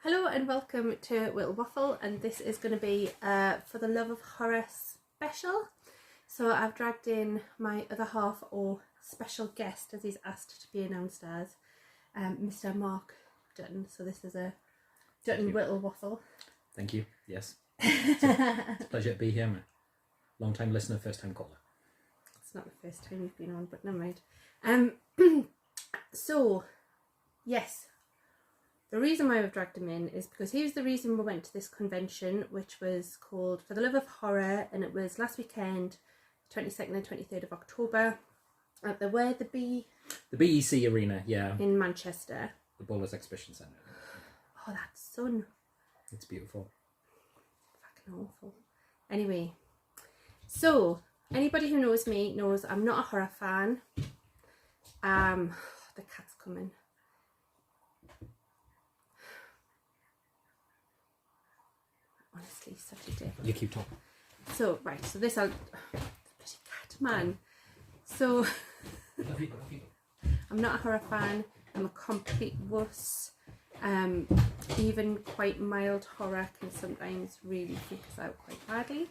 Hello and welcome to Whittle Waffle, and this is going to be For the Love of Horror special. So I've dragged in my other half, or special guest as he's asked to be announced as, Mr. Mark Dutton. So this is a Dutton Whittle Waffle. Thank you, yes. It's a pleasure to be here, man. Long time listener, first time caller. It's not the first time you've been on, but never mind. So, yes. The reason why we've dragged him in is because he was the reason we went to this convention, which was called For the Love of Horror, and it was last weekend, 22nd and 23rd of October, at the BEC Arena, yeah. In Manchester. The Bowlers Exhibition Centre. Oh, that sun. It's beautiful. Fucking awful. Anyway, so anybody who knows me knows I'm not a horror fan. The cat's coming. Honestly, such a dick. You keep talking. So, right, so this, bloody cat, man. So, I'm not a horror fan. I'm a complete wuss. Even quite mild horror can sometimes really freak us out quite badly.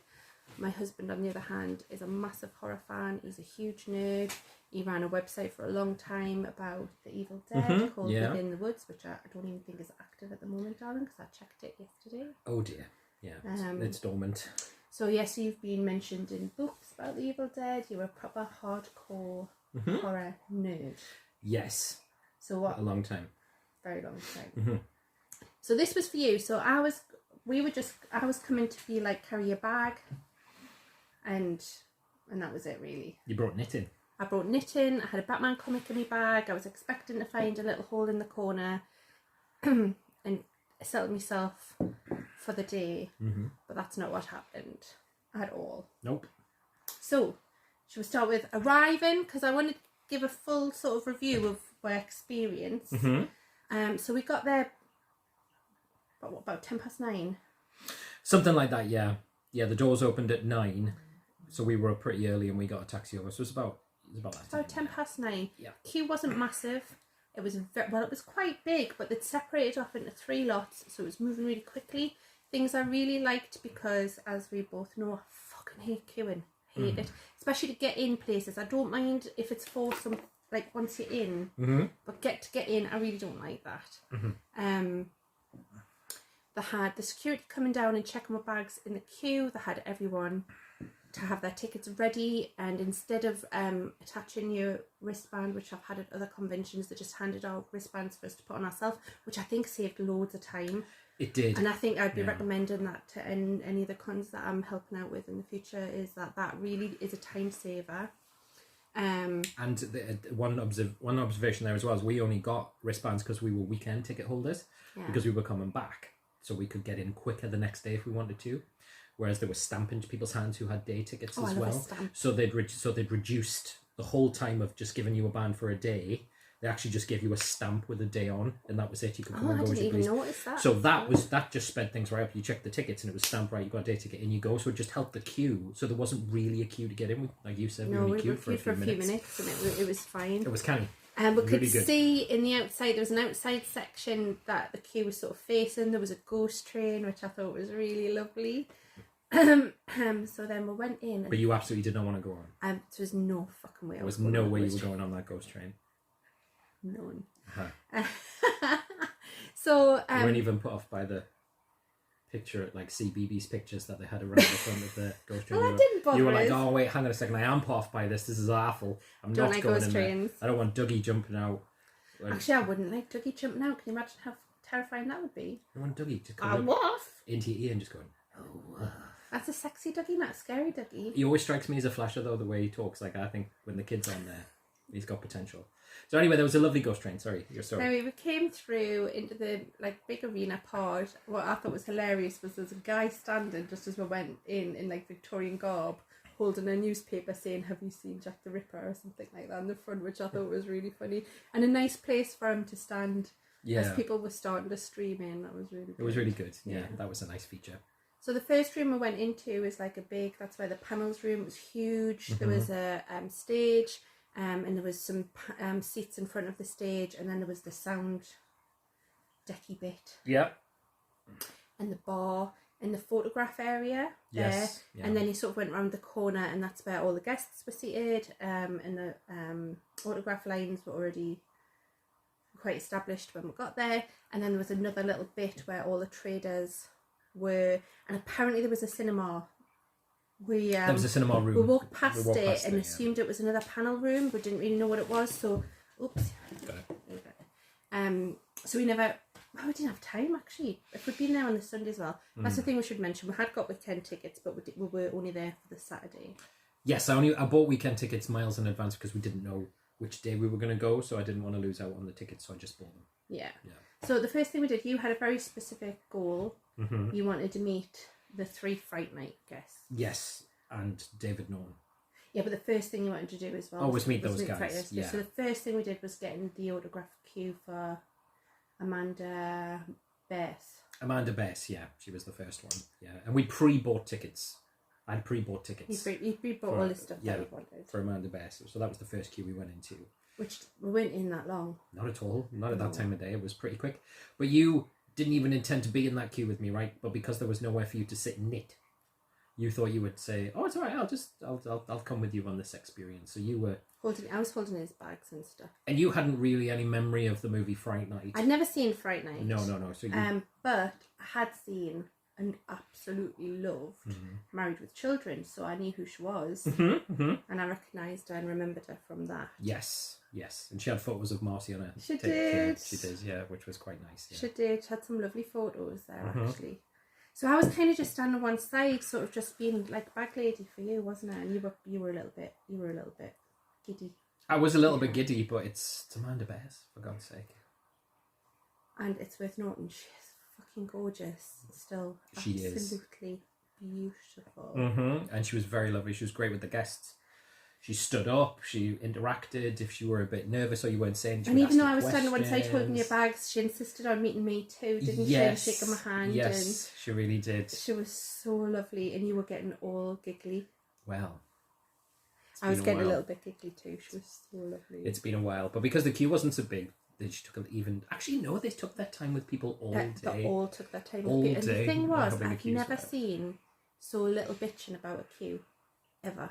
My husband, on the other hand, is a massive horror fan. He's a huge nerd. He ran a website for a long time about the Evil Dead called Within the Woods, which I don't even think is active at the moment, darling, because I checked it yesterday. Oh dear. Yeah, it's dormant. So yes, you've been mentioned in books about the Evil Dead. You're a proper hardcore horror nerd. Yes. So what? A long time. Very long time. So this was for you. So I was coming to be like, carry your bag, and that was it really. You brought knitting. I brought knitting. I had a Batman comic in my bag. I was expecting to find a little hole in the corner, and settle myself for the day, but that's not what happened at all. Nope. So, should we start with arriving? Because I wanted to give a full sort of review of my experience. So we got there about 9:10. Something like that, yeah. Yeah, the doors opened at 9, so we were up pretty early and we got a taxi over. So it was about that time. About 9:10. Yeah. Queue wasn't massive. It was it was quite big, but they'd separated off into 3 lots, so it was moving really quickly. Things I really liked, because as we both know, I fucking hate queuing. Hate it, especially to get in places. I don't mind if it's for some, like, once you're in, but get in, I really don't like that. They had the security coming down and checking my bags in the queue. They had everyone to have their tickets ready, and instead of attaching your wristband, which I've had at other conventions, they just handed out wristbands for us to put on ourselves, which I think saved loads of time. It did. And I think I'd be recommending that to any of the cons that I'm helping out with in the future, is that really is a time saver. And one observation there as well is we only got wristbands because we were weekend ticket holders, because we were coming back, so we could get in quicker the next day if we wanted to. Whereas there was stamp into people's hands who had day tickets as well. So they'd reduced the whole time of just giving you a band for a day. They actually just gave you a stamp with a day on, and that was it. You could come and go. I didn't even notice that. So that just sped things right up. You checked the tickets and it was stamped right. You got a day ticket, in you go. So it just helped the queue. So there wasn't really a queue to get in. Like you said, we only queued for a few minutes, and it was fine. It was canny. And we could see in the outside, there was an outside section that the queue was sort of facing. There was a ghost train, which I thought was really lovely. So then we went in. But you absolutely did not want to go on. There was no fucking way. There was no way you were going on that ghost train. None. So you weren't even put off by the picture, like CBeebies pictures that they had around the front of the ghost train. Well, that didn't bother. You were like, oh wait, hang on a second, I am put off by this. This is awful. I'm not going in there. I don't want Dougie jumping out. Actually, I wouldn't like Dougie jumping out. Can you imagine how terrifying that would be? I want Dougie to come into your ear and just going, oh. That's a sexy Dougie, not a scary Dougie. He always strikes me as a flasher, though, the way he talks. Like, I think when the kid's on there, he's got potential. So anyway, there was a lovely ghost train. Sorry, your story. Anyway, we came through into the big arena part. What I thought was hilarious was there's a guy standing just as we went in like Victorian garb, holding a newspaper saying, "Have you seen Jack the Ripper?" or something like that in the front, which I thought was really funny, and a nice place for him to stand. As people were starting to stream in. That was really good. It was really good. Yeah, that was a nice feature. So the first room we went into is like that's where the panels room was huge. There was a stage, and there was some seats in front of the stage, and then there was the sound decky bit. Yep. and the bar and the photograph area there. Yes. Yeah. And then you sort of went around the corner, and that's where all the guests were seated. And the autograph lines were already quite established when we got there. And then there was another little bit where all the traders were, and apparently there was a cinema. There was a cinema room. We walked past it and assumed it was another panel room, but didn't really know what it was. So, oops. Got it. So we never. Well, we didn't have time actually. If we'd been there on the Sunday as well, that's the thing we should mention. We had got weekend tickets, but we were only there for the Saturday. Yes, I bought weekend tickets miles in advance because we didn't know which day we were going to go, so I didn't want to lose out on the tickets, so I just bought them. Yeah. So the first thing we did, you had a very specific goal. Mm-hmm. You wanted to meet the 3 Fright Night guests. Yes, and David Norton. Yeah, but the first thing you wanted to do as well was meet those guys. Yeah. So the first thing we did was getting the autograph queue for Amanda Bess. Amanda Bess, yeah, she was the first one. Yeah, and we pre-bought tickets. I had pre-bought tickets. You pre-bought all the stuff that we wanted. For Amanda Bess. So that was the first queue we went into. Which we weren't in that long. Not at all. Not at that time of day. It was pretty quick. But you didn't even intend to be in that queue with me, right? But because there was nowhere for you to sit and knit, you thought you would say, "Oh, it's all right. I'll come with you on this experience." So you were I was holding his bags and stuff. And you hadn't really any memory of the movie Fright Night. I'd never seen Fright Night. No. So you... but I had seen and absolutely loved Married with Children, so I knew who she was, and I recognised her and remembered her from that. Yes, and she had photos of Marcy on her. She did, yeah, which was quite nice. Yeah. She did. She had some lovely photos there actually. So I was kind of just standing on one side, sort of just being like bag lady for you, wasn't I? And you were a little bit giddy. I was a little bit giddy, but it's Amanda Bess, for God's sake. And it's with Norton. She's fucking gorgeous still. She is. Absolutely beautiful. And she was very lovely. She was great with the guests. She stood up, she interacted. If you were a bit nervous or you weren't saying, and even though I was standing on one side holding your bags, she insisted on meeting me too, didn't she? And shaking my hand. Yes, and she really did. She was so lovely, and you were getting all giggly. Well, I was getting a little bit giggly too. She was so lovely. It's been a while, but because the queue wasn't so big, they took they took their time with people all day. They all took their time all with people. day. And the thing was, I've never seen so little bitching about a queue ever.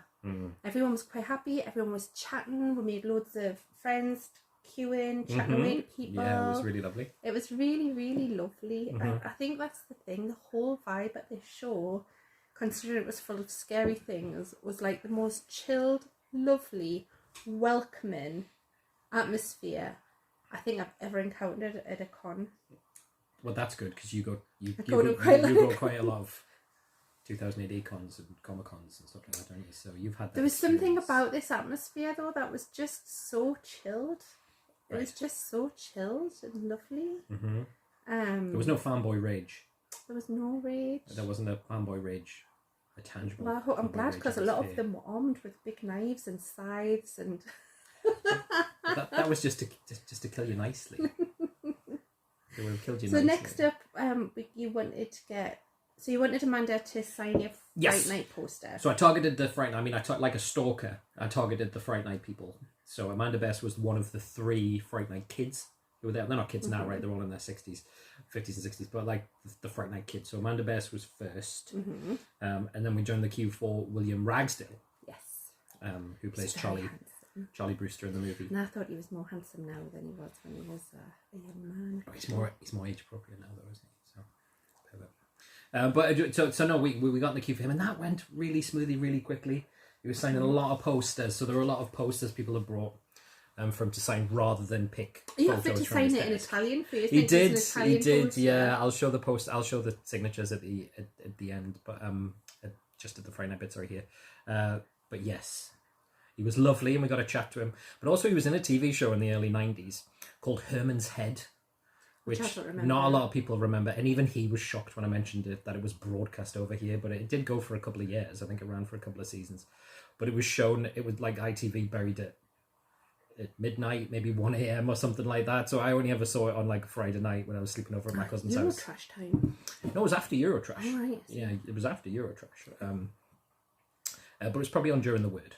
Everyone was quite happy. Everyone was chatting. We made loads of friends, queuing, chatting away to people. Yeah, it was really lovely. It was really, really lovely. I think that's the thing. The whole vibe at this show, considering it was full of scary things, was like the most chilled, lovely, welcoming atmosphere I think I've ever encountered at a con. Well, that's good because you go quite a lot of 2008 cons and Comic Cons and stuff like that, don't you? So you've had that. There was something about this atmosphere though that was just so chilled. It was just so chilled and lovely. There was no fanboy rage. There was no rage. There wasn't a fanboy rage. A tangible. Well, I'm glad because a lot of them were armed with big knives and scythes and. that was just to kill you nicely. They would have killed you. So nicely. Next up, you wanted Amanda to sign your Fright Night poster. So I targeted the Fright Night. I mean, like a stalker. I targeted the Fright Night people. So Amanda Bess was one of the 3 Fright Night kids who were there. They're not kids now, right? They're all in their 50s and 60s. But like the Fright Night kids. So Amanda Bess was first, and then we joined the queue for William Ragsdale. Yes. Who plays Charlie Brewster in the movie. And I thought he was more handsome now than he was when he was a young man. Oh, he's more age appropriate now, though, isn't he? So we got in the queue for him, and that went really smoothly, really quickly. He was signing a lot of posters, so there were a lot of posters people had brought for him to sign rather than pick. You offered to sign it in Italian for you. He did. Poster. Yeah, I'll show the post. I'll show the signatures at the end, but just at the Friday night bit. Sorry here, but yes. He was lovely and we got a chat to him. But also he was in a TV show in the early 90s called Herman's Head, which not a lot of people remember. And even he was shocked when I mentioned it, that it was broadcast over here. But it did go for a couple of years. I think it ran for a couple of seasons. But it was shown, it was like ITV buried it at midnight, maybe 1 a.m. or something like that. So I only ever saw it on like Friday night when I was sleeping over at my cousin's house. Eurotrash time. No, it was after Eurotrash. Oh, right. Yeah, it was after Eurotrash. But it was probably on During the Word.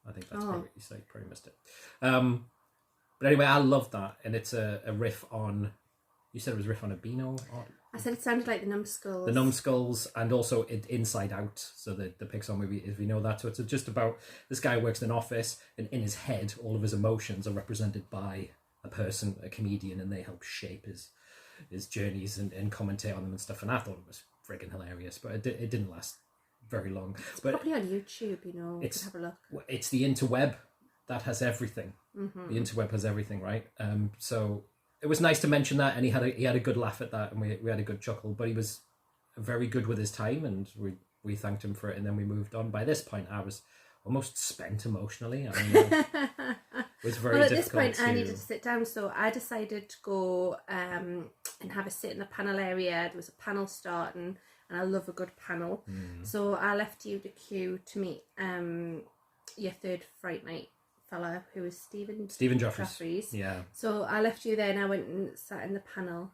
I think that's probably, so you probably missed it. But anyway, I love that. And it's a riff on You said it was riff on a Beano. I said it sounded like the Numbskulls. The Numbskulls, and also Inside Out. So the Pixar movie, if you know that. So it's just about this guy works in an office, and in his head, all of his emotions are represented by a person, a comedian, and they help shape his journeys and commentate on them and stuff. And I thought it was friggin' hilarious, but it didn't last very long. It's but probably on YouTube, you know. You can have a look. It's the interweb that has everything. Mm-hmm. The interweb has everything, right? So it was nice to mention that, and he had a good laugh at that, and we had a good chuckle. But he was very good with his time, and we thanked him for it, and then we moved on. By this point, I was almost spent emotionally. I mean, it was very well, at difficult. this point, I needed to sit down, so I decided to go and have a sit in the panel area. There was a panel starting, and I love a good panel. So I left you the queue to meet your third Fright Night fella, who was Stephen Jeffries. Yeah. So I left you there, and I went and sat in the panel.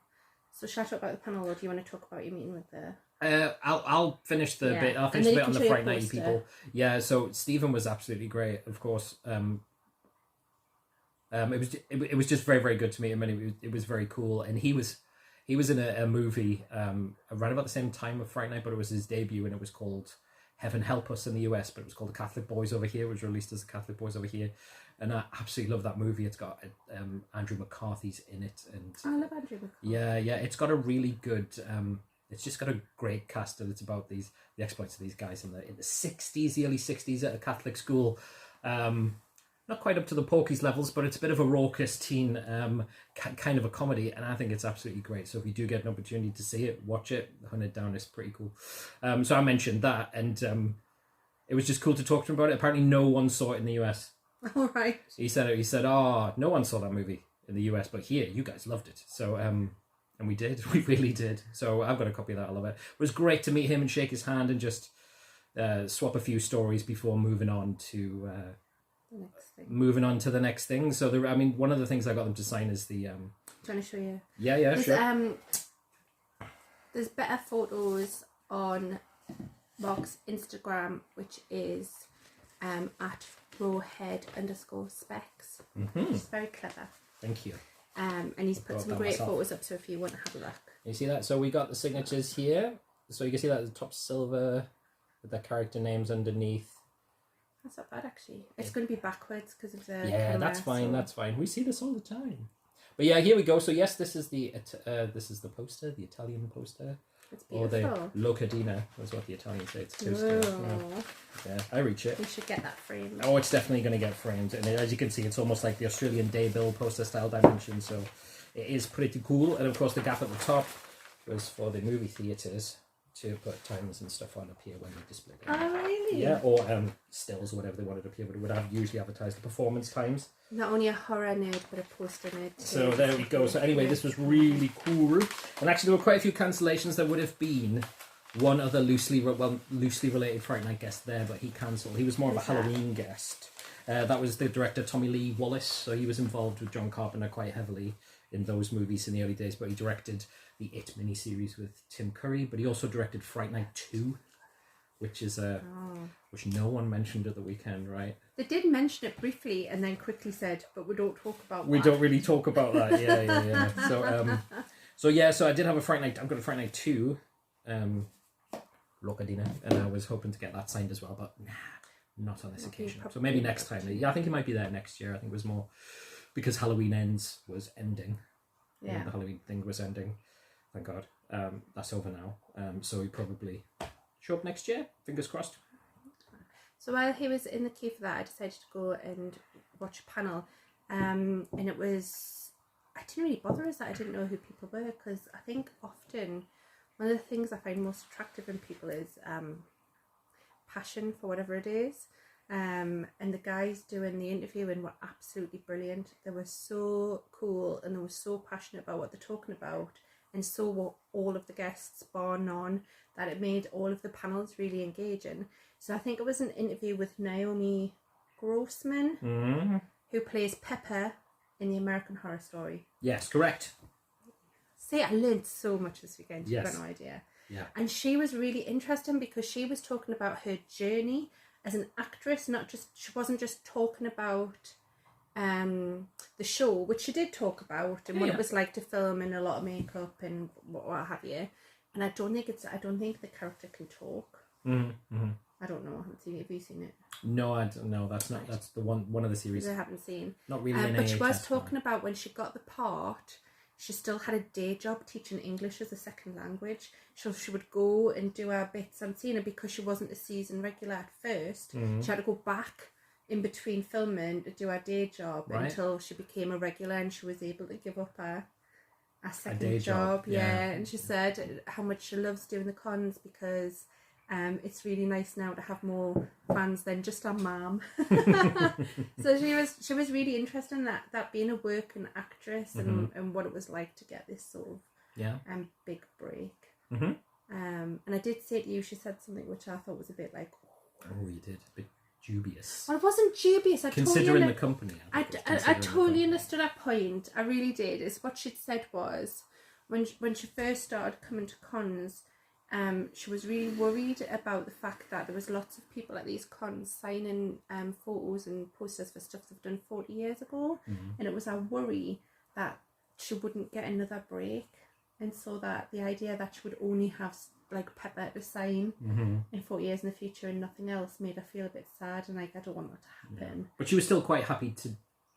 So shall I talk about the panel, or do you want to talk about your meeting with the... I'll finish the bit. I'll finish the bit on the Fright Night people. Yeah. So Stephen was absolutely great. Of course. It was just very, very good to meet him, and it was very cool. And he was in a movie around about the same time of Fright Night, but it was his debut, and it was called Heaven Help Us in the US, but it was called The Catholic Boys Over Here. It was released as The Catholic Boys Over Here, and I absolutely love that movie. It's got Andrew McCarthy's in it, and I love Andrew McCarthy. Yeah, it's got a really good. It's just got a great cast, and it's about the exploits of these guys in the 60s, the early 60s at a Catholic school. Not quite up to the Porky's levels, but it's a bit of a raucous teen kind of a comedy, and I think it's absolutely great. So if you do get an opportunity to see it, watch it, hunt it down. It's pretty cool. So I mentioned that, and it was just cool to talk to him about it. Apparently no one saw it in the US. All right. He said, oh, no one saw that movie in the US, but here, you guys loved it. So, and we did. We really did. So I've got a copy of that. I love it. It was great to meet him and shake his hand and just swap a few stories before moving on to... moving on to the next thing. So one of the things I got them to sign is the... Do you want to show you? Yeah, sure. There's better photos on Mark's Instagram, which is at rawhead_specs. It's very clever. Thank you. And he's put some great photos up, so if you want to have a look. You see that? So we got the signatures here. So you can see that at the top silver with the character names underneath. That's not bad, actually. It's going to be backwards because of the camera, that's fine. So... That's fine. We see this all the time. But yeah, here we go. So yes, this is the poster, the Italian poster. It's beautiful. Or the locadina, is what the Italians say. It's two-step. Yeah, I reach it. We should get that framed. Oh, it's definitely going to get framed. And as you can see, it's almost like the Australian Day Bill poster style dimension. So it is pretty cool. And of course, the gap at the top was for the movie theatres to put times and stuff on up here when they display them. Oh, really? Yeah, or stills or whatever they wanted up here, but it would have usually advertised the performance times. Not only a horror nerd, but a poster nerd too. So there we go. So anyway, this was really cool. And actually there were quite a few cancellations. There would have been one other loosely related Fright Night guest there, but he cancelled. He was more of a Halloween guest. That was the director Tommy Lee Wallace. So he was involved with John Carpenter quite heavily in those movies in the early days, but he directed the It miniseries with Tim Curry, but he also directed Fright Night 2, which is which no one mentioned at the weekend, right? They did mention it briefly and then quickly said, but we don't talk about that. We don't really talk about that, yeah. So I did have a Fright Night. I've got a Fright Night 2, Locadina, and I was hoping to get that signed as well, but not on this occasion. So maybe next time. Yeah, I think it might be there next year. I think it was more because Halloween Ends was ending. Yeah. The Halloween thing was ending. Thank God. That's over now. So he probably show up next year. Fingers crossed. So while he was in the queue for that, I decided to go and watch a panel. And it was... I didn't really bother with that. I didn't know who people were, because I think often one of the things I find most attractive in people is passion for whatever it is. And the guys doing the interviewing were absolutely brilliant. They were so cool and they were so passionate about what they're talking about, and so were all of the guests bar none, that it made all of the panels really engaging. So I think it was an interview with Naomi Grossman, who plays Pepper in the American Horror Story. Yes, correct. See, I learned so much this weekend. Yes. You've got no idea. Yeah. And she was really interesting because she was talking about her journey as an actress. She wasn't just talking about the show, which she did talk about, and what it was like to film in a lot of makeup and what have you. And I don't think the character can talk. Mm-hmm. I don't know. I haven't seen it. Have you seen it? No, I don't know. That's not. Right. That's the one of the series I haven't seen. Not really. But she was talking about when she got the part. She still had a day job teaching English as a second language. So she would go and do her bits on scene, and because she wasn't a season regular at first, she had to go back in between filming to do her day job until she became a regular, and she was able to give up her second job. Yeah, and she said how much she loves doing the cons because it's really nice now to have more fans than just our mum. So she was really interested in that being a working actress and what it was like to get this sort of big break. And I did say to you, she said something which I thought was a bit like, oh, you did, a bit dubious. Well, it wasn't dubious. Considering the company. I totally understood her point. I really did. It's what she'd said was when she first started coming to cons. She was really worried about the fact that there was lots of people at these cons signing photos and posters for stuff they've done 40 years ago, and it was a worry that she wouldn't get another break, and so that the idea that she would only have like Pepper to sign in 40 years in the future and nothing else made her feel a bit sad, and like I don't want that to happen. But she was still quite happy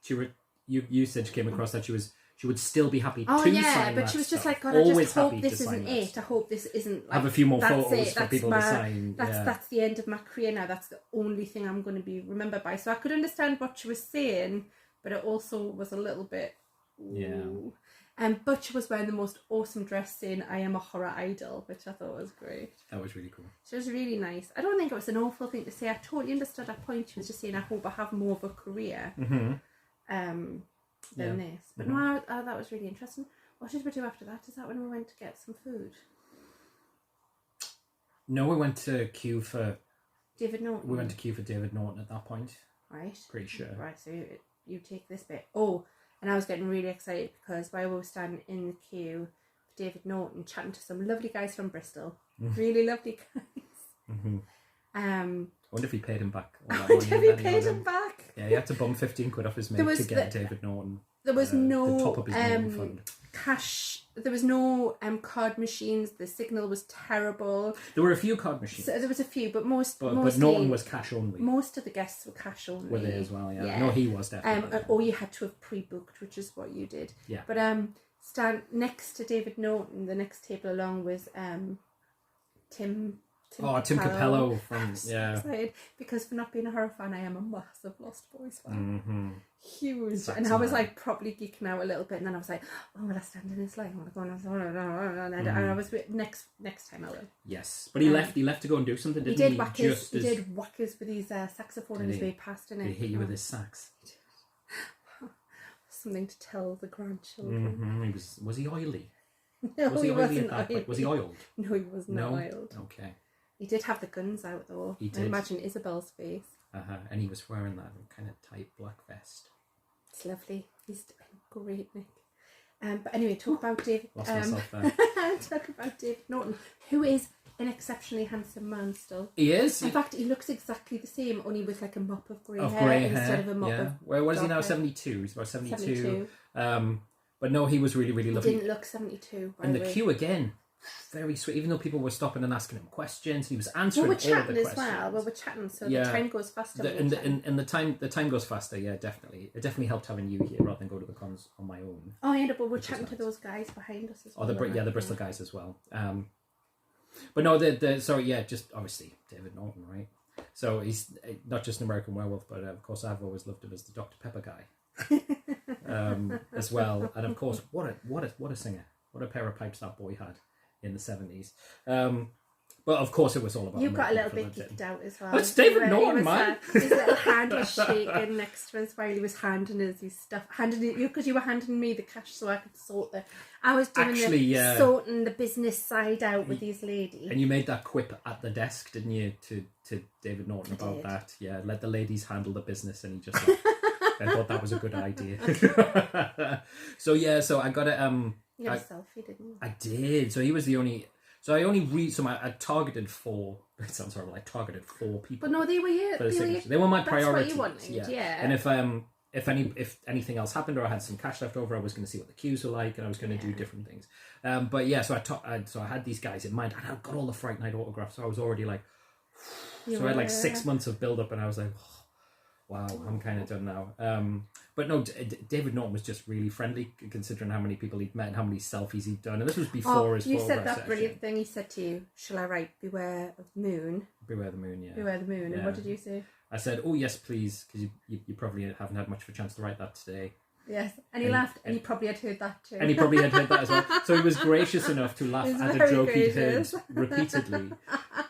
to. You said she came across that she would still be happy to sign but she was just stuff. like, God, I just hope this isn't it. I hope this isn't like... Have a few more photos for people to sign. That's the end of my career now. That's the only thing I'm going to be remembered by. So I could understand what she was saying, but it also was a little bit... Ooh. But she was wearing the most awesome dress saying, I am a horror idol, which I thought was great. That was really cool. She was really nice. I don't think it was an awful thing to say. I totally understood her point. She was just saying, I hope I have more of a career. Than this, but no, that was really interesting. What did we do after that? Is that when we went to get some food? No, we went to queue for David Norton. We went to queue for David Norton at that point. Right. Pretty sure. Right, so you take this bit. Oh, and I was getting really excited because while we were standing in the queue for David Norton, chatting to some lovely guys from Bristol, really lovely guys. I wonder if he paid him back. I wonder if he paid him back. Yeah, he had to bum 15 quid off his mate to get David Norton. There was no the top of his Norton fund. Cash. There was no card machines. The signal was terrible. There were a few card machines. So there was a few, but mostly, Norton was cash only. Most of the guests were cash only. Were they as well? Yeah. No, he was definitely. Or you had to have pre-booked, which is what you did. Yeah. But stand next to David Norton, the next table along was Tim Capello from excited because for not being a horror fan, I am a massive Lost Boys fan. Huge. That's and I was like probably geeking out a little bit, and then I was like, oh, will I stand in this line? I want to go and I was next time I will. Yes, but he left to go and do something. Didn't he? He did whackers with his saxophone on his way past, didn't he? Did he hit you with his sax? Something to tell the grandchildren. Was he oily? No, was he wasn't oily. Was he oiled? No, he wasn't oiled. Okay. He did have the guns out though. He did. I imagine Isabel's face. And he was wearing that kind of tight black vest. It's lovely. He's great, Nick. But anyway, talk about David. Lost myself there. Talk about David Norton, who is an exceptionally handsome man still. He is. In fact, he looks exactly the same, only with like a mop of grey hair instead of a mop of. Well, what is he now? 72. He's about 72. But no, he was really, really lovely. He didn't look 72. In the queue again. Very sweet, even though people were stopping and asking him questions, he was answering all of the questions. We're chatting, so the time goes faster. And the time goes faster. Yeah, definitely. It definitely helped having you here rather than go to the cons on my own. Oh yeah, but we're chatting to those guys behind us as well. The Bristol guys as well. But no, just obviously David Norton, right? So he's not just an American Werewolf, but of course I've always loved him as the Dr. Pepper guy, as well. And of course, what a singer! What a pair of pipes that boy had in the 70s. But of course it was all about... You got a little bit geeked out as well. That's David Norton, man. His little hand was shaking next to us while he was handing us his stuff. Because you were handing me the cash so I could sort the... I was doing sorting the business side out with these ladies. And you made that quip at the desk, didn't you, to David Norton about that? Yeah, let the ladies handle the business, and he just... I thought that was a good idea. So I got it... You had a selfie, didn't you? I did. So he was the only... So I targeted 4... It sounds horrible. I targeted 4 people. But no, they were you. They were my priority. That's what you wanted, yeah. And if anything else happened or I had some cash left over, I was going to see what the queues were like, and I was going to do different things. But yeah, so I had these guys in mind, and I got all the Fright Night autographs, so I was already like, so I had like 6 months of build up, and I was like, oh, wow, I'm kind of done now. But no, David Norton was just really friendly, considering how many people he'd met and how many selfies he'd done, and this was before his. You said that brilliant thing. He said to you, "Shall I write Beware of the Moon?" Beware the Moon, yeah. Beware the Moon. Yeah. And what did you say? I said, "Oh yes, please," because you probably haven't had much of a chance to write that today. Yes, and he laughed, and he probably had heard that too. And he probably had heard that as well. So he was gracious enough to laugh at a joke he'd heard repeatedly,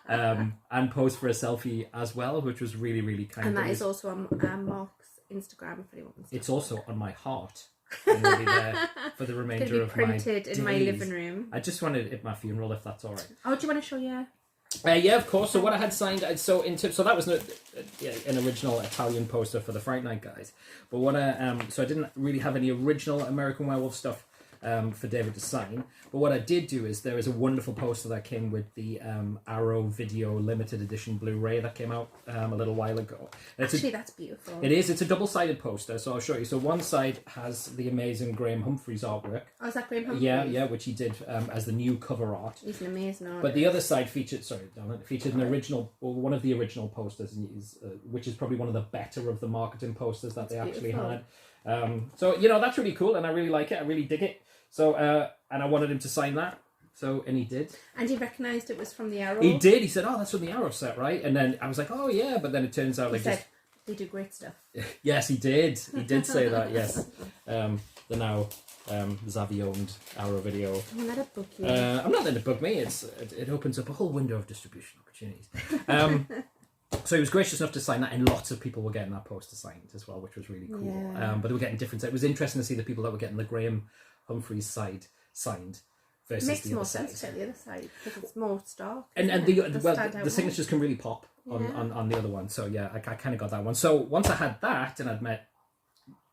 and pose for a selfie as well, which was really, really kind. And that is also on Mark's Instagram if anyone wants to. It's also on my heart. And will be there for the remainder of my days. Printed in my living room. I just wanted it at my funeral, if that's all right. Oh, do you want to show you? Yeah, of course. So what I had signed, so that was an original Italian poster for the Fright Night guys. But what so I didn't really have any original American Werewolf stuff for David to sign. But what I did do is there is a wonderful poster that came with the Arrow Video Limited Edition Blu-ray that came out a little while ago. Actually, that's beautiful. It is. It's a double-sided poster, so I'll show you. So one side has the amazing Graham Humphreys artwork. Oh, is that Graham Humphreys? Yeah, which he did as the new cover art. He's an amazing artist. But the other side featured an original, or one of the original posters, which is probably one of the better of the marketing posters that they actually had. So that's really cool, and I really like it. I really dig it. So and I wanted him to sign that. So, and he did. And he recognised it was from the Arrow? He did. He said, "Oh, that's from the Arrow set, right?" And then I was like, "Oh, yeah." But then it turns out he said, they do great stuff. Yes, he did. He did say that, yes. The now Zavvi-owned Arrow Video. I'm not a book you. I'm not letting it bug me. It opens up a whole window of distribution opportunities. So he was gracious enough to sign that, and lots of people were getting that poster signed as well, which was really cool. Yeah. But they were getting different. It was interesting to see the people that were getting the Graham Humphreys side signed versus makes the more other sense side. to the other side because it's more stark. And the signatures can really pop on the other one. So yeah, I kind of got that one. So once I had that, and I'd met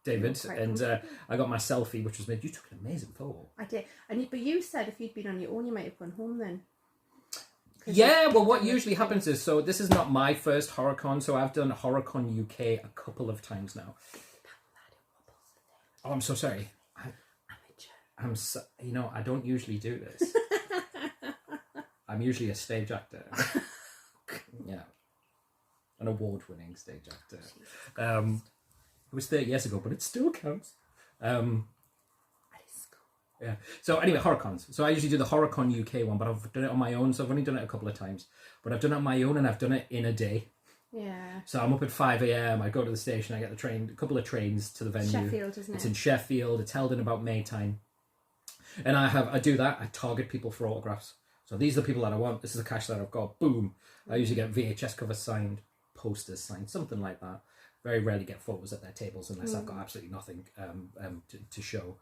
David, and I got my selfie, which was made. You took an amazing photo. I did, but you said if you'd been on your own, you might have gone home then. Yeah, well, what usually happens is, so this is not my first HorrorCon, so I've done HorrorCon UK a couple of times now. Oh, I'm so sorry. I don't usually do this. I'm usually a stage actor. Yeah. An award-winning stage actor. It was 30 years ago, but it still counts. Yeah. So anyway, HorrorCons. So I usually do the HorrorCon UK one, but I've done it on my own. So I've only done it a couple of times, but I've done it on my own, and I've done it in a day. Yeah. So I'm up at 5 a.m. I go to the station. I get the train, a couple of trains to the venue. Sheffield, isn't it? It's in Sheffield. It's held in about May time, and I do that. I target people for autographs. So these are the people that I want. This is the cash that I've got. Boom. I usually get VHS covers signed, posters signed, something like that. Very rarely get photos at their tables unless I've got absolutely nothing to show.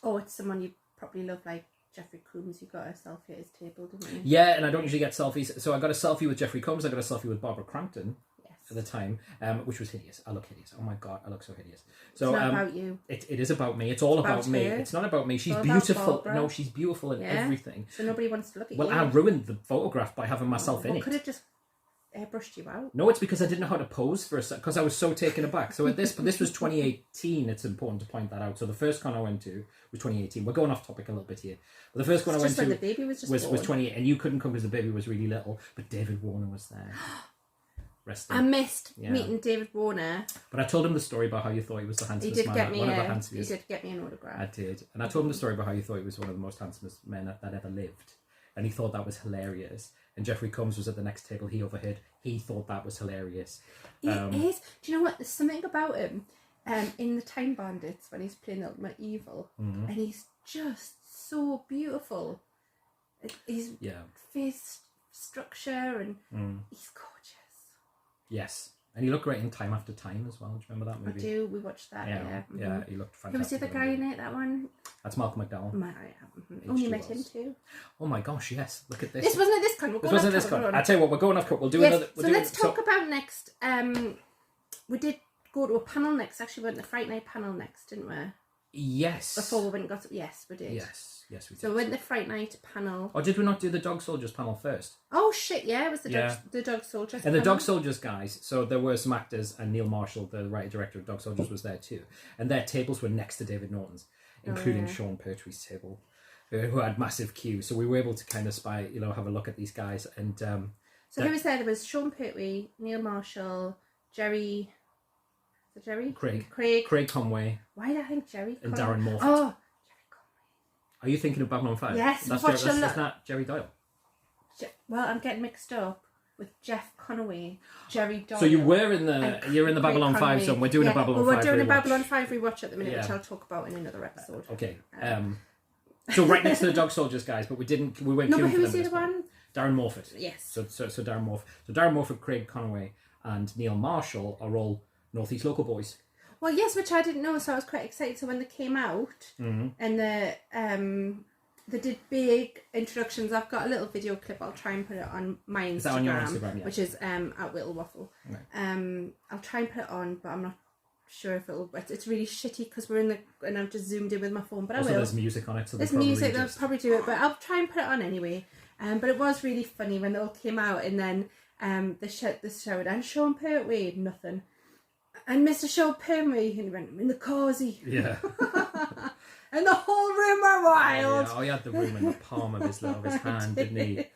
It's someone you probably love, like Jeffrey Combs. You got a selfie at his table, didn't you? Yeah, and I don't usually get selfies. So I got a selfie with Jeffrey Combs. I got a selfie with Barbara Crampton at the time, which was hideous. I look hideous. Oh my God, I look so hideous. So it's not about you. It is about me. It's all about me. Her. It's not about me. She's all beautiful. No, she's beautiful in everything. So nobody wants to look at you. Well, I ruined the photograph by having myself in it. Could have just airbrushed you out. No, it's because I didn't know how to pose for a second, because I was so taken aback. So this was 2018. It's important to point that out. So the first con I went to was 2018. We're going off topic a little bit here. But the first one I went to the baby was 28, and you couldn't come because the baby was really little. But David Warner was there. Resting. I missed meeting David Warner. But I told him the story about how you thought he was the handsomest man. One of the handsomest. He did get me an autograph. I did, and I told him the story about how you thought he was one of the most handsomest men that ever lived, and he thought that was hilarious. And Jeffrey Combs was at the next table. He overheard. He thought that was hilarious. He is. Do you know what? There's something about him in the Time Bandits when he's playing Ultimate Evil, and he's just so beautiful. His face structure, and he's gorgeous. Yes. And he looked great in Time After Time as well. Do you remember that movie? I do. We watched that. Yeah, he looked fantastic. Who was the other guy in it? That one? That's Malcolm McDowell. Only met him too. Oh my gosh! Yes, look at this. This wasn't this con. This wasn't this con. I tell you what, we're going off. We'll do another. So let's talk about next. We did go to a panel next. Actually, we went to the Fright Night panel next, didn't we? Yes. Before we went and got it. Yes, we did. Yes, we did. So we went the Fright Night panel. Or did we not do the Dog Soldiers panel first? Oh shit! Yeah, it was the Dog Soldiers. And the Dog Soldiers guys. So there were some actors, and Neil Marshall, the writer director of Dog Soldiers, was there too. And their tables were next to David Norton's, including Sean Pertwee's table, who had massive queues. So we were able to kind of have a look at these guys. And so who was there? There was Sean Pertwee, Neil Marshall, Jerry. Is it Jerry? Craig Conway. Why did I think Jerry? And Darren Morfitt. Oh, Jerry Conway. Are you thinking of Babylon 5? Yes, that's not Jerry Doyle. Well, I'm getting mixed up with Jeff Conaway, Jerry Doyle. So you're in the Babylon 5 zone. We're doing a Babylon 5 we're doing rewatch. a Babylon 5 rewatch at the minute, which I'll talk about in another episode. Okay. So right next to the Dog Soldiers guys, but we weren't. No, but who was the other one? Darren Morfitt. Yes. So Darren Morfitt. So Darren Morfitt, Craig Conaway, and Neil Marshall are all Northeast local boys. Well, yes, which I didn't know, so I was quite excited. So when they came out and they did big introductions, I've got a little video clip. I'll try and put it on my Instagram, is that on your Instagram, yeah. Which is at Whittle Waffle. Right. I'll try and put it on, but I'm not sure if it'll. It's really shitty because we're in the and I've just zoomed in with my phone. But also, I will. There's music on it, so there's music. They'll probably do it, but I'll try and put it on anyway. But it was really funny when they all came out, and then they showed and Sean Pertwee nothing. And Mr. Sean Pertwee, he went in the cozy. Yeah. And the whole room were wild. Yeah, he had the room in the palm of his hand, didn't he?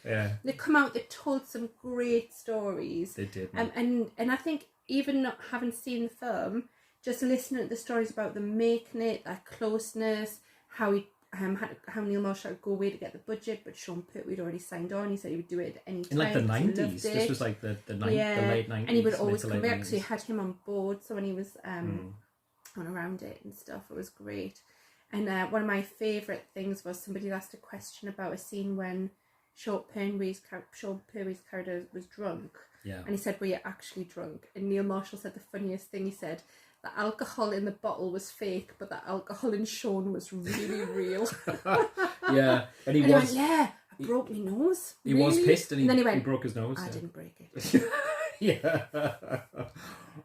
Yeah. They come out, they told some great stories. They did. And I think even not having seen the film, just listening to the stories about them making it, that closeness, how he how Neil Marshall had to go away to get the budget, but Sean Pertwee had already signed on. He said he would do it at any time. In like the 90s. This was like the late 90s. And he would always come back, so he had him on board. So when he was on around it and stuff, it was great. And one of my favourite things was somebody asked a question about a scene when Sean Pertwee's character was drunk. Yeah. And he said, "Were you actually drunk?" And Neil Marshall said the funniest thing. He said, "The alcohol in the bottle was fake, but the alcohol in Sean was really real." Yeah, and he went, "Yeah, I broke my nose." He was pissed, and then he went, he broke his nose. I didn't break it. Yeah.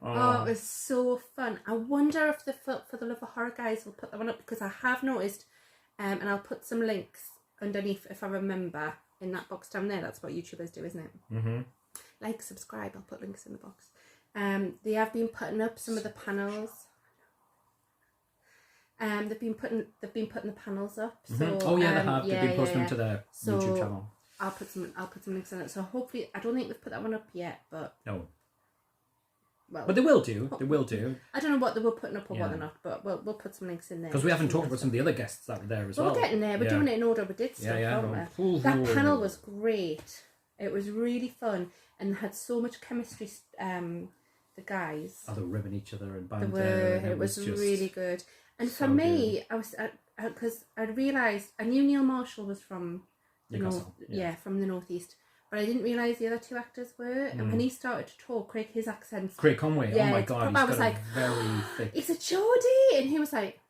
Oh, it was so fun. I wonder if the For the Love of Horror guys will put that one up, because I have noticed, and I'll put some links underneath if I remember in that box down there. That's what YouTubers do, isn't it? Mm-hmm. Like, subscribe. I'll put links in the box. They have been putting up some of the panels. They've been putting the panels up. So they have. They've been posting them to their YouTube channel. I'll put some links in it. So hopefully, I don't think they've put that one up yet, but no. Well, but they will do. They will do. I don't know what they were putting up or what they're not, but we'll put some links in there. Because we haven't talked about some of the other guests that were there as well. We're getting there. We're doing it in order. We did stuff, aren't we? That panel was great. It was really fun and had so much chemistry. The guys. Oh, they were ribbing each other and banter. It was just really good. And so for me, good. I was because I realised I knew Neil Marshall was from the from the northeast. But I didn't realise the other two actors were. And when he started to talk, his accent. Craig Conway, oh my God, he's got a very thick... It's a Geordie! And he was like,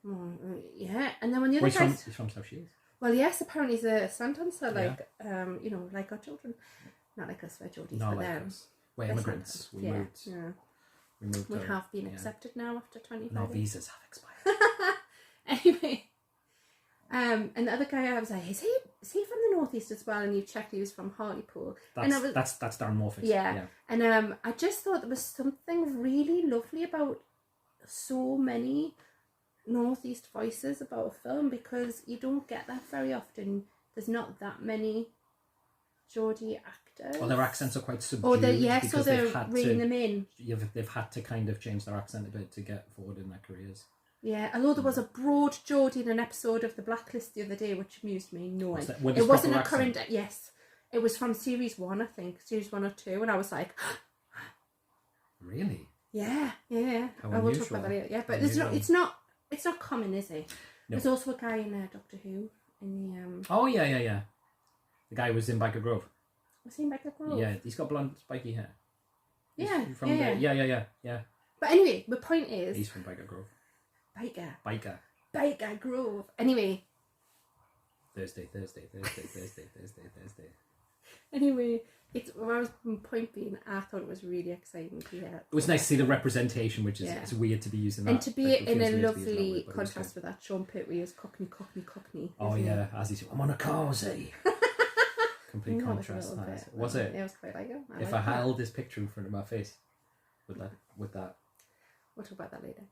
yeah. And then when the other guys... He's from South Shields. Well, yes, apparently he's a slant dancer, like our children. Not like us, we're Geordies, not but like them. us. We're immigrants. We moved. Yeah. We have been accepted now after 25 years. Our visas have expired. Anyway. And the other guy, I was like, is he from the northeast as well? And you checked he was from Hartlepool. That's Darren Morfitt. Yeah. And I just thought there was something really lovely about so many northeast voices about a film, because you don't get that very often. There's not that many Geordie actors. Well, their accents are quite subdued. So they're reining them in. They've had to kind of change their accent a bit to get forward in their careers. Yeah, although there was a broad Geordie in an episode of The Blacklist the other day, which amused me. No, it wasn't a current. Yes, it was from series 1, I think, series 1 or 2, and I was like, really? Yeah. I will talk about that later. Yeah, but it's not common, is it? No. There's also a guy in Doctor Who in the. Oh yeah. The guy was in Byker Grove. Was he in Byker Grove? Yeah, he's got blonde, spiky hair. Yeah. Yeah. But anyway, the point is, he's from Byker Grove. Byker Grove. Anyway. Thursday. Anyway, it's where I was point being, I thought it was really exciting to hear. It was nice to see the representation, which is it's weird to be using that. And to be in a lovely contrast with that Sean Pertwee is Cockney. Oh yeah, as he said, I'm on a causey. Complete contrast. Was it? Yeah, it was quite like it. If I held this picture in front of my face, with that. We'll talk about that later.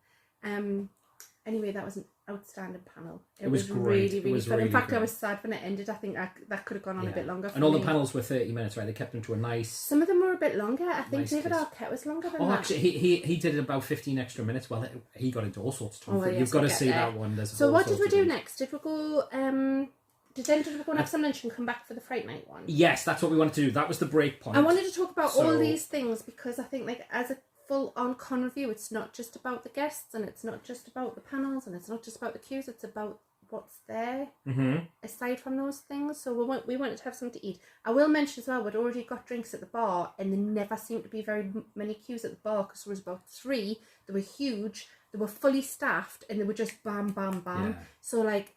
Anyway, that was an outstanding panel. It was great. Really, really fun. In fact, I was sad when it ended. I think that could have gone on a bit longer. And all the panels were 30 minutes, right? They kept them to a nice. Some of them were a bit longer. I think David Arquette was longer than that. Actually, he did about 15 extra minutes. Well, he got into all sorts of time. You've got to see that one. So what did we do next? Did we go? Did we go and have some lunch and come back for the Fright Night one? Yes, that's what we wanted to do. That was the break point. I wanted to talk about all these things because I think, like, as a full-on con review, it's not just about the guests and it's not just about the panels and it's not just about the queues, it's about what's there aside from those things. So we wanted to have something to eat. I will mention as well, we'd already got drinks at the bar and there never seemed to be very many queues at the bar because there was about 3. They were huge, they were fully staffed, and they were just bam, bam, bam. Yeah. So, like,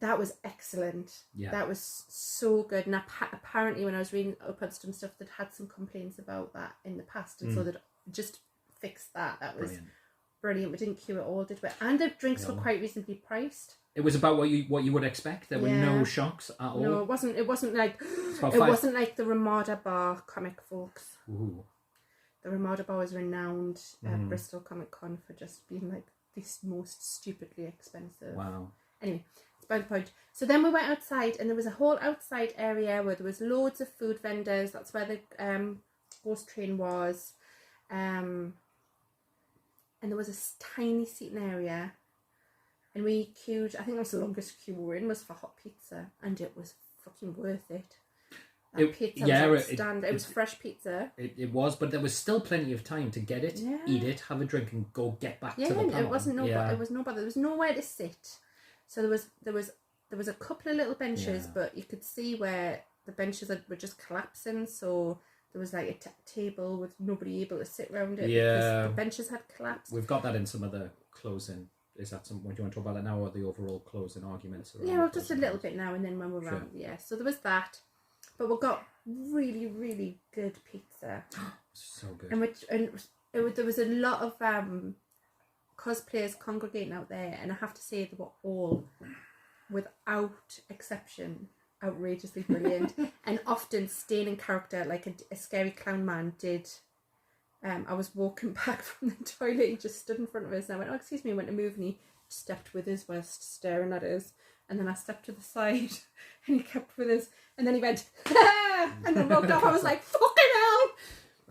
that was excellent. Yeah. That was so good. And apparently when I was reading up on some stuff, they'd had some complaints about that in the past, and so they'd just fixed that. That was brilliant. We didn't queue at all, did we? And the drinks were quite reasonably priced. It was about what you would expect. There were no shocks at all. No, it wasn't. It wasn't like wasn't like the Ramada Bar Comic Folks. Ooh. The Ramada Bar was renowned at Bristol Comic Con for just being like the most stupidly expensive. Wow. Anyway, it's by the point. So then we went outside, and there was a whole outside area where there was loads of food vendors. That's where the ghost train was. And there was a tiny seating area, and we queued. I think that was the longest queue we were in was for hot pizza, and it was fucking worth it. Pizza was outstanding. It was fresh pizza. It was, but there was still plenty of time to get it, eat it, have a drink, and go get back to the panel. It wasn't it was no bother. There was nowhere to sit, so there was a couple of little benches, but you could see where the benches were just collapsing. So there was like a table with nobody able to sit around it because the benches had collapsed. We've got that in some of the closing. Is that something? Do you want to talk about that now, or the overall closing arguments? Well, just a little bit now, and then when we're around, so there was that. But we got really, really good pizza. So good. And there was a lot of cosplayers congregating out there, and I have to say they were all, without exception, outrageously brilliant and often staying in character like a scary clown man did. I was walking back from the toilet, he just stood in front of us and I went, oh excuse me, I went to move, and he stepped with us whilst staring at us, and then I stepped to the side and he kept with us, and then he went and then walked off. I was like, fucking hell.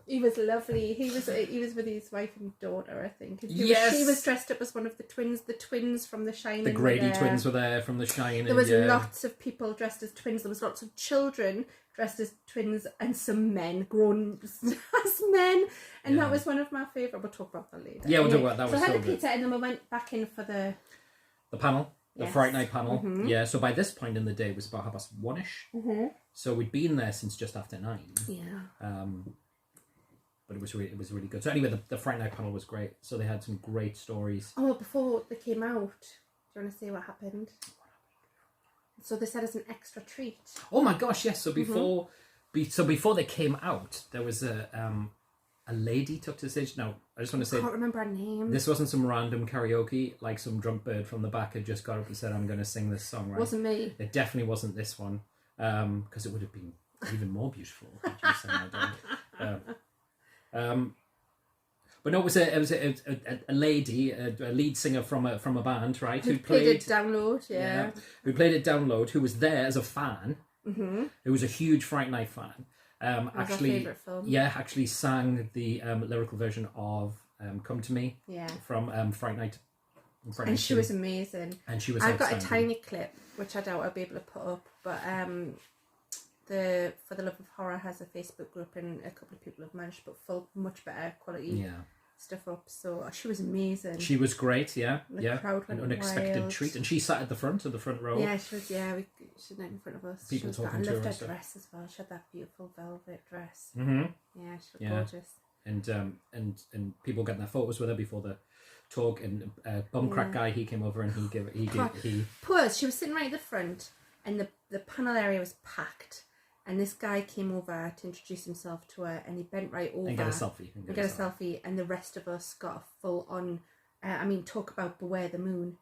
He was lovely. He was with his wife and daughter, I think. She was dressed up as one of the twins from The Shining. The Grady twins were there from The Shining. There was lots of people dressed as twins. There was lots of children dressed as twins, and some men, grown as men. And that was one of my favourite. We'll talk about that later. Yeah, we'll talk about that. So I had the pizza, and then we went back in for the panel. The Fright Night panel. Mm-hmm. Yeah, so by this point in the day, it was about 1:30ish. Mm-hmm. So we'd been there since just after 9. Yeah. But it was really good. So anyway, the Fright Night panel was great. So they had some great stories. Oh, before they came out, do you want to say what happened? So they said as an extra treat. Oh my gosh, yes. So before they came out, there was a lady took to the stage. Now, I just want to say, I can't remember her name. This wasn't some random karaoke, like some drunk bird from the back had just got up and said, I'm going to sing this song, right? Wasn't me. It definitely wasn't this one, because it would have been even more beautiful had you sang that. But no, it was a lady, a lead singer from a band, right? Who played it Download, who played it Download, who was there as a fan, who was a huge Fright Night fan. Actually, our favourite film. Yeah, actually sang the lyrical version of "Come to Me" from Fright Night. And she was amazing. And she was. I've got a tiny clip which I doubt I'll be able to put up, but the For the Love of Horror has a Facebook group, and a couple of people have managed to put much better quality stuff up. So she was amazing. She was great. The crowd went an unexpected wild. Treat, and she sat at the front row. Yeah, she was. Yeah, she was in front of us. People talking to her. I loved her dress as well. She had that beautiful velvet dress. Mm-hmm. Yeah, she looked gorgeous. And people getting their photos with her before the talk. And Bumcrack guy, he came over and he. Poor. She was sitting right at the front, and the panel area was packed. And this guy came over to introduce himself to her, and he bent right over and get a selfie. And the rest of us got a full on. Talk about beware the moon.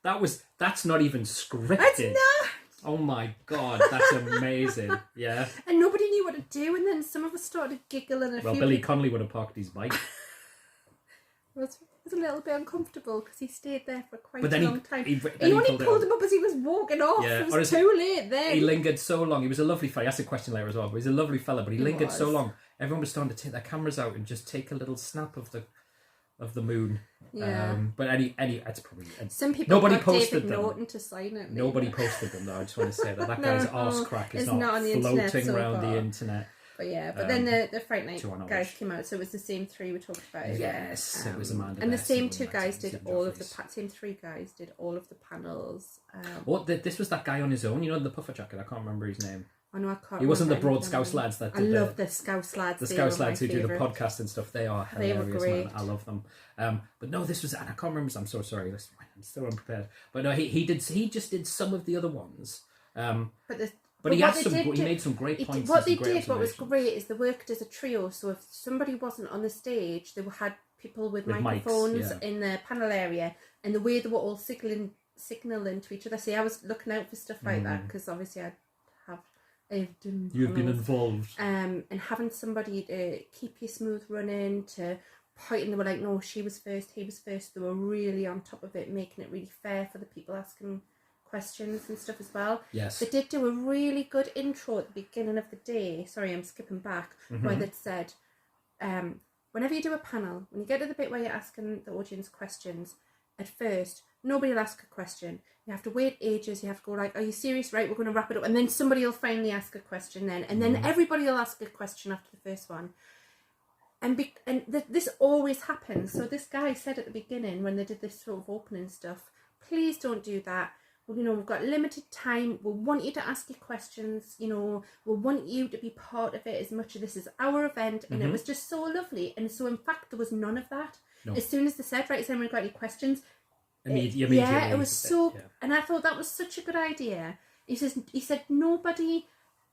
That's not even scripted. It's not. Oh my god, that's amazing. Yeah. And nobody knew what to do, and then some of us started giggling. Well, Billy Connolly would have parked his bike. It was a little bit uncomfortable because he stayed there for quite a long time. He only pulled him up as he was walking off. Yeah. It was honestly, too late then. He lingered so long. He was a lovely fella. I asked a question later as well, but he's a lovely fella, but he lingered so long. Everyone was starting to take their cameras out and just take a little snap of the moon. Yeah. But it's probably... Some people nobody got posted David them. Norton to sign it. Nobody posted them, though. I just want to say that guy's arse crack is not on the floating internet so around far. the internet. But yeah, then the Fright Night guys came out, so it was the same three we talked about. Yes, it was Amanda. And the same two guys did all of the same three guys did all of the panels. This was that guy on his own, the puffer jacket. I can't remember his name. Oh no, I can't. He wasn't the Broad Scouse lads that did. I love the Scouse lads. The Scouse lads who do the podcast and stuff. They are hilarious. They were great. Man. I love them. But no, this was, and I can't remember. I'm so sorry. I'm still unprepared. But no, he just did some of the other ones. But he made some great points. What was great is they worked as a trio. So if somebody wasn't on the stage, they had people with microphones in the panel area, and the way they were all signaling to each other. See, I was looking out for stuff like that because obviously You've been involved. And having somebody to keep you smooth running, to point, and they were like, no, she was first, he was first. They were really on top of it, making it really fair for the people asking questions and stuff as well. Yes. They did do a really good intro at the beginning of the day. Sorry, I'm skipping back. Where they'd said, whenever you do a panel, when you get to the bit where you're asking the audience questions, at first, nobody will ask a question. You have to wait ages. You have to go like, are you serious? Right, we're going to wrap it up. And then somebody will finally ask a question then. And then everybody will ask a question after the first one. This always happens. So this guy said at the beginning when they did this sort of opening stuff, please don't do that. Well, we've got limited time. We want you to ask your questions. We want you to be part of it as much as this is our event. And it was just so lovely. And so in fact, there was none of that. No. As soon as they said, right, has anyone got any questions? Immediately. Yeah, it was so, and I thought that was such a good idea. He said, nobody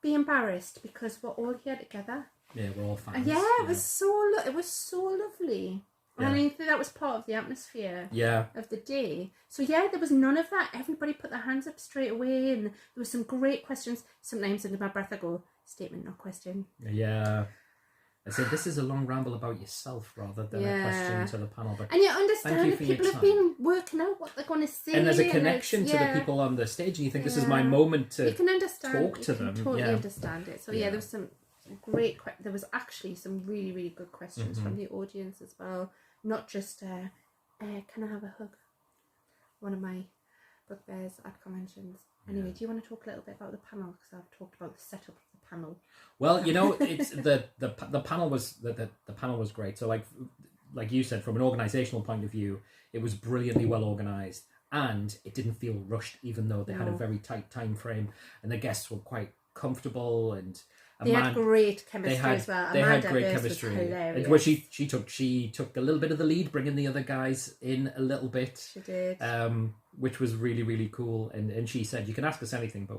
be embarrassed because we're all here together. Yeah, we're all fans. And it was so lovely. Yeah. And I think that was part of the atmosphere of the day. So there was none of that. Everybody put their hands up straight away, and there were some great questions. Sometimes under my breath I go, statement, not question. Yeah. I said, this is a long ramble about yourself rather than a question to the panel. But and you understand that people have been working out what they're going to say. And there's a connection to the people on the stage, and you think this is my moment to talk to them. Totally understand it. So there was some great, there was actually some really, really good questions from the audience as well. Not just, can I have a hug? One of my bugbears at conventions. Anyway, do you want to talk a little bit about the panel? Because I've talked about the setup of the panel. Well, it's the panel was the panel was great. So like you said, from an organisational point of view, it was brilliantly well organised, and it didn't feel rushed, even though they had a very tight time frame, and the guests were quite comfortable and. They had great chemistry as well. They had great chemistry. Where she took a little bit of the lead, bringing the other guys in a little bit. She did. Which was really, really cool. And she said, you can ask us anything, but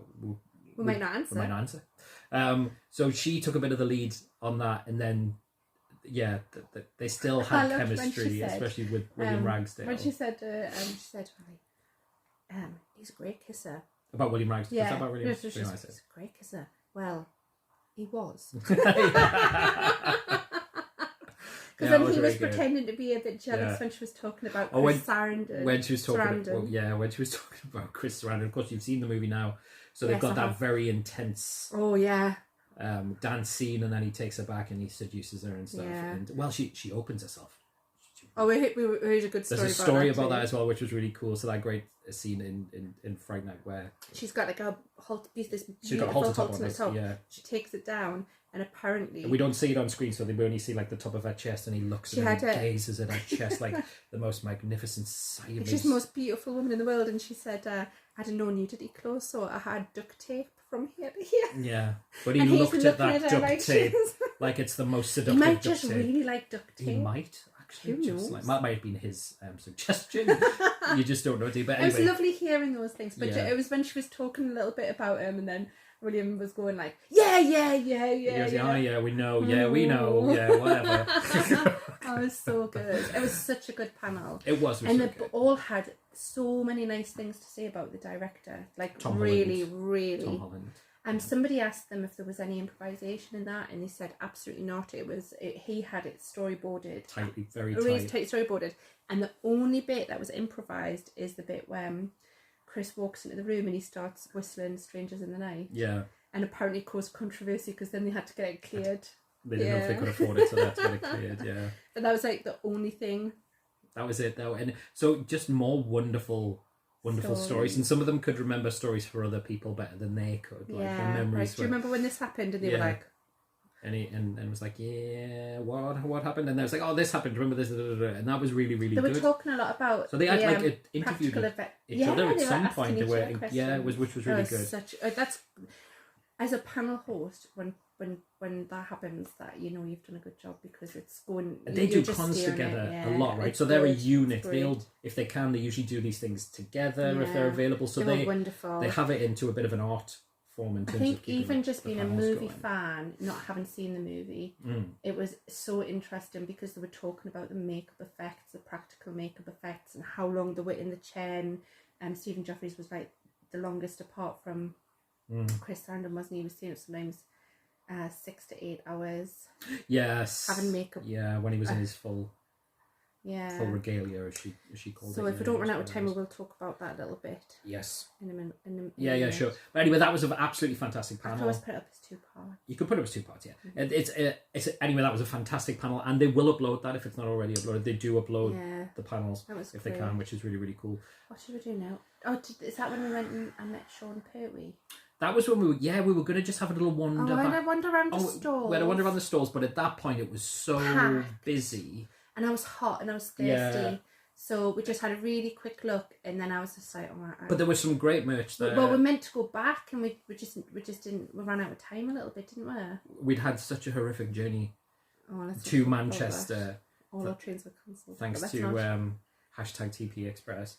we might not answer. We might not answer. So she took a bit of the lead on that, and then they still had chemistry, especially with William Ragsdale. When she said, he's a great kisser. About William Ragsdale? Yeah. Was that about William? He's a great kisser. Well, he was. Because then he was pretending to be a bit jealous when she was talking about Chris Sarandon. When she was talking about Chris Sarandon. Of course, you've seen the movie now, so they've got that very intense. Oh yeah. Dance scene, and then he takes her back and he seduces her and stuff. Yeah. And she opens herself. We heard a good story. There's a story about that as well, which was really cool. So that great scene in Fright Night where she's got like this she's got a halter top on the top. Yeah. She takes it down, and apparently we don't see it on screen, so we only see like the top of her chest, and he looks at her and gazes at her chest like the most magnificent sight. She's the most beautiful woman in the world, and she said, "I had no nudity clothes, so I had duct tape from here to here." Yeah, but he looked at that duct tape like it's the most seductive. He might just really like duct tape. He might. actually Who just knows? like that might have been his suggestion. You just don't know, do you? But anyway, it was lovely hearing those things. But Yeah. it was when she was talking a little bit about him, and then William was going like, yeah, he goes, oh yeah, we know, we know, yeah, whatever. Oh, it was so good. It was such a good panel. It was And so they good. all had so many nice things to say about the director. Like Tom really, Holland. really. Tom Holland. And somebody asked them if there was any improvisation in that, and they said absolutely not. He had it storyboarded, Tightly, very really tight. tight storyboarded, and the only bit that was improvised is the bit when Chris walks into the room and he starts whistling "Strangers in the Night." Yeah. And apparently caused controversy because then they had to get it cleared. They didn't know if they could afford it, so they had to get it cleared. Yeah. But that was like the only thing. That was it, though, and so just more wonderful stories, and some of them could remember stories for other people better than they could. Like their memories. Do you remember when this happened? And they were like, and was like, yeah, what happened? And they was like, oh, this happened. Remember this? And that was really, really good. They were talking a lot about. So they had like interviewed each other at some point. They were, which was really good. That's as a panel host when that happens, that you've done a good job, because it's going. They do cons together a lot, right? So they're a unit. They'll, if they can, they usually do these things together if they're available. So they wonderful. They have it into a bit of an art form in terms of. I think even just being a movie fan, not having seen the movie, it was so interesting because they were talking about the makeup effects, the practical makeup effects, and how long they were in the chair. And Stephen Jeffries was like the longest apart from Chris Sarandon, wasn't he? He was saying it sometimes 6 to 8 hours. Yes. Having makeup. Yeah, when he was in his full regalia, as she called it. So if we don't run out of time, we will talk about that a little bit. Yes. In a minute. Yeah, sure. But anyway, that was an absolutely fantastic panel. I could always put it up as 2 parts. You could put it up as 2 parts, yeah. It's anyway, that was a fantastic panel, and they will upload that if it's not already uploaded. They do upload the panels if they can, which is really, really cool. What should we do now? Oh, is that when we went and met Sean Pertwee? That was when we were going to just have a little wander. I wander around the stalls. We had a wander around the stalls, but at that point it was so packed. Busy. And I was hot and I was thirsty. Yeah. So we just had a really quick look, and then I was just like, oh my. But there was some great merch there. Well, we meant to go back, and we just didn't. We ran out of time a little bit, didn't we? We'd had such a horrific journey to Manchester. All our trains were cancelled. Thanks to #TP Express.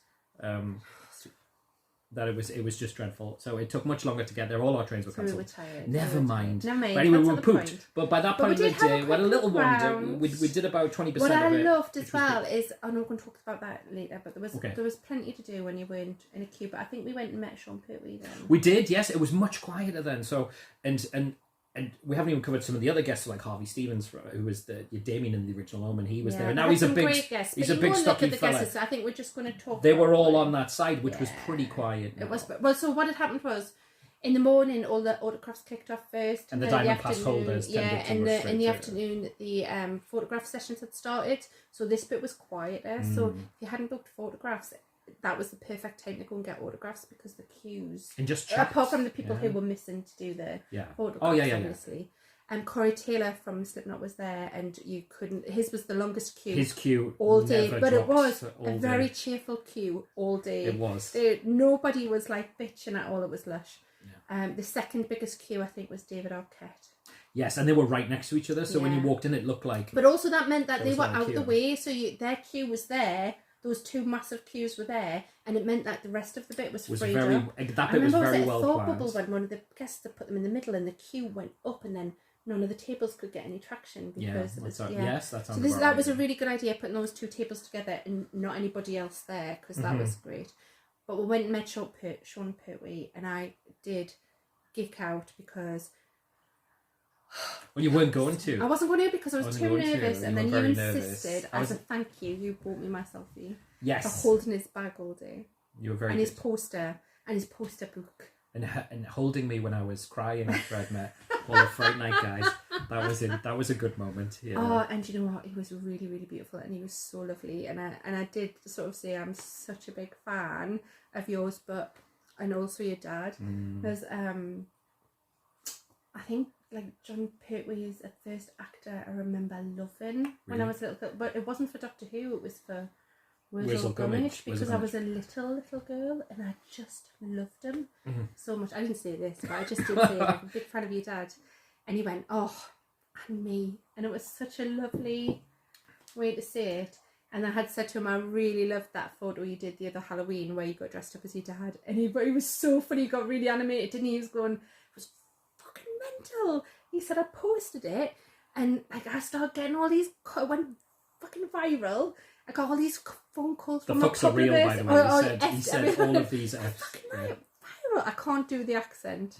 That it was just dreadful. So it took much longer to get there. All our trains were cancelled. We were tired. Never mind. But anyway, we were pooped. But by that point of the day, we had a little wander. We did about 20% of it. What I loved as well is, I know we're going to talk about that later, but there was plenty to do when you weren't in a queue. But I think we went and met Sean Pertwee then. We did, yes. It was much quieter then. So and we haven't even covered some of the other guests, like Harvey Stevens, who was Damien in the original Omen. He was there. And now he's a big stocky fella. I think we're just going to talk. They were all on that side, which was pretty quiet. It was. Well, so what had happened was, in the morning, all the autographs kicked off first, and the diamond pass holders. In the afternoon, the photograph sessions had started. So this bit was quieter. So if you hadn't booked photographs, that was the perfect time to go and get autographs, because the queues, and just apart from the people who were missing to do the photographs, obviously. And Corey Taylor from Slipknot was there, and you couldn't. His was the longest queue. His queue all day, but it was a very cheerful queue all day. It was. Nobody was like bitching at all. It was lush. Yeah. The second biggest queue, I think, was David Arquette. Yes, and they were right next to each other, so when you walked in, it looked like. But also that meant that they were out the way, so their queue was there. Those 2 massive queues were there, and it meant that the rest of the bit was freed up. That bit was very well planned. Thought Bubble, when one of the guests had put them in the middle, and the queue went up, and then none of the tables could get any traction because it was. Yes, that's. So that was a really good idea, putting those 2 tables together and not anybody else there, because that was great. But we went and met Sean Pertwee, and I did geek out because. Well, you weren't going to. I wasn't going to because I was too nervous, and then you insisted, as a thank you, you bought me my selfie. Yes. For holding his bag all day. You were very. And his poster book. And holding me when I was crying after I'd met all the Fright Night guys. That was it. That was a good moment. Yeah. Oh, and you know what? He was really, really beautiful, and he was so lovely. And I did sort of say I'm such a big fan of yours, and also your dad. There's I think. Like John Pertwee is the first actor I remember loving when I was a little girl. But it wasn't for Doctor Who, it was for Wurzel Gummidge, because I was a little girl, and I just loved him so much. I didn't say this, but I just did say, like, I'm a big fan of your dad. And he went, oh, and me. And it was such a lovely wait to see it. And I had said to him, I really loved that photo you did the other Halloween where you got dressed up as your dad. And he was so funny, he got really animated, didn't he? He was going, it was fucking mental. He said, I posted it and like I started getting all these, it went fucking viral. I got all these phone calls from the fucks are real, by the way. He said all of these F's. Viral. I can't do the accent.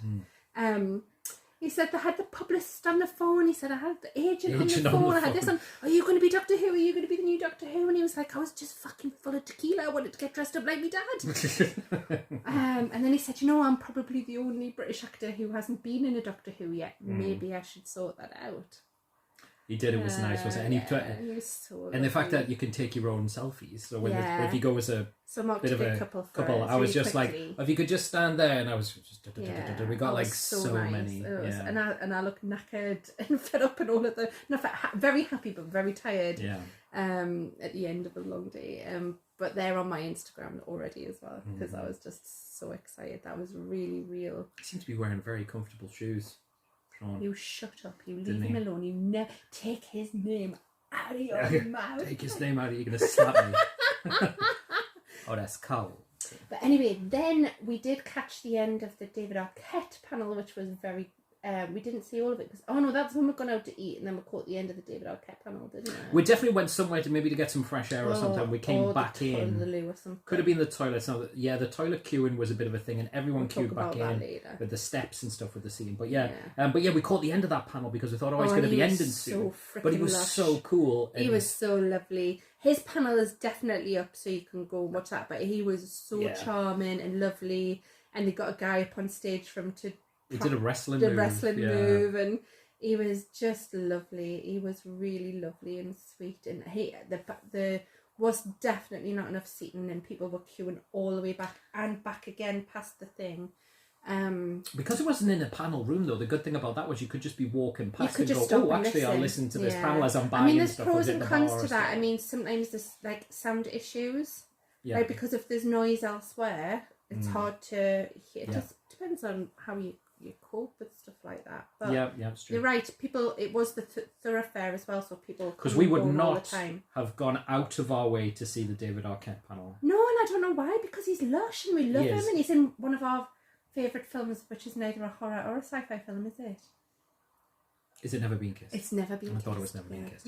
He said they had the publicist on the phone. He said I had the agent on the phone. I had this on. Are you going to be Doctor Who? Are you going to be the new Doctor Who? And he was like, I was just fucking full of tequila. I wanted to get dressed up like my dad. And then he said, you know, I'm probably the only British actor who hasn't been in a Doctor Who yet. Maybe I should sort that out. He did. It was nice, wasn't it? And, he was so and the fact that you can take your own selfies. So when if you go as a bit of a couple, I was just quickly. like, if you could just stand there, and I was just we got like so nice. many. And I looked knackered and fed up and all of the very happy but very tired. Yeah. At the end of a long day. But they're on my Instagram already as well because I was just so excited. That was really real. He seems to be wearing very comfortable shoes. You shut up. You leave him alone. You never take his name out of your mouth. Take his name out of you. You're going to slap me. Oh, that's cold. But anyway, then we did catch the end of the David Arquette panel, which was very... we didn't see all of it because that's when we've gone out to eat, and then we caught the end of the David Arquette panel, didn't we? We definitely went somewhere to get some fresh air or something. We came back in. The loo or something. Could have been the toilet. The toilet queuing was a bit of a thing, and everyone queued back in with the steps and stuff with the scene. But we caught the end of that panel because we thought, it's going to be ending soon. But he was so cool. He was so lovely. His panel is definitely up, so you can go watch that. But he was so charming and lovely, and they got a guy up on stage for him to. He did a wrestling move, and he was just lovely. He was really lovely and sweet, and there was definitely not enough seating, and people were queuing all the way back and back again past the thing. Because it wasn't in a panel room though, the good thing about that was you could just be walking past and go, I'll listen to this panel as I'm buying there's stuff. Pros and cons to that. I mean, sometimes there's like sound issues, right? Because if there's noise elsewhere, it's hard to hear. It just depends on how you cope with stuff like that. But it's true. You're right. People, it was the thoroughfare as well, so people because we would not have gone out of our way to see the David Arquette panel. No, and I don't know why, because he's lush and we love him, and he's in one of our favourite films, which is neither a horror or a sci-fi film, is it? Is it Never Been Kissed? It's Never Been Kissed. I thought it was Never Been Kissed.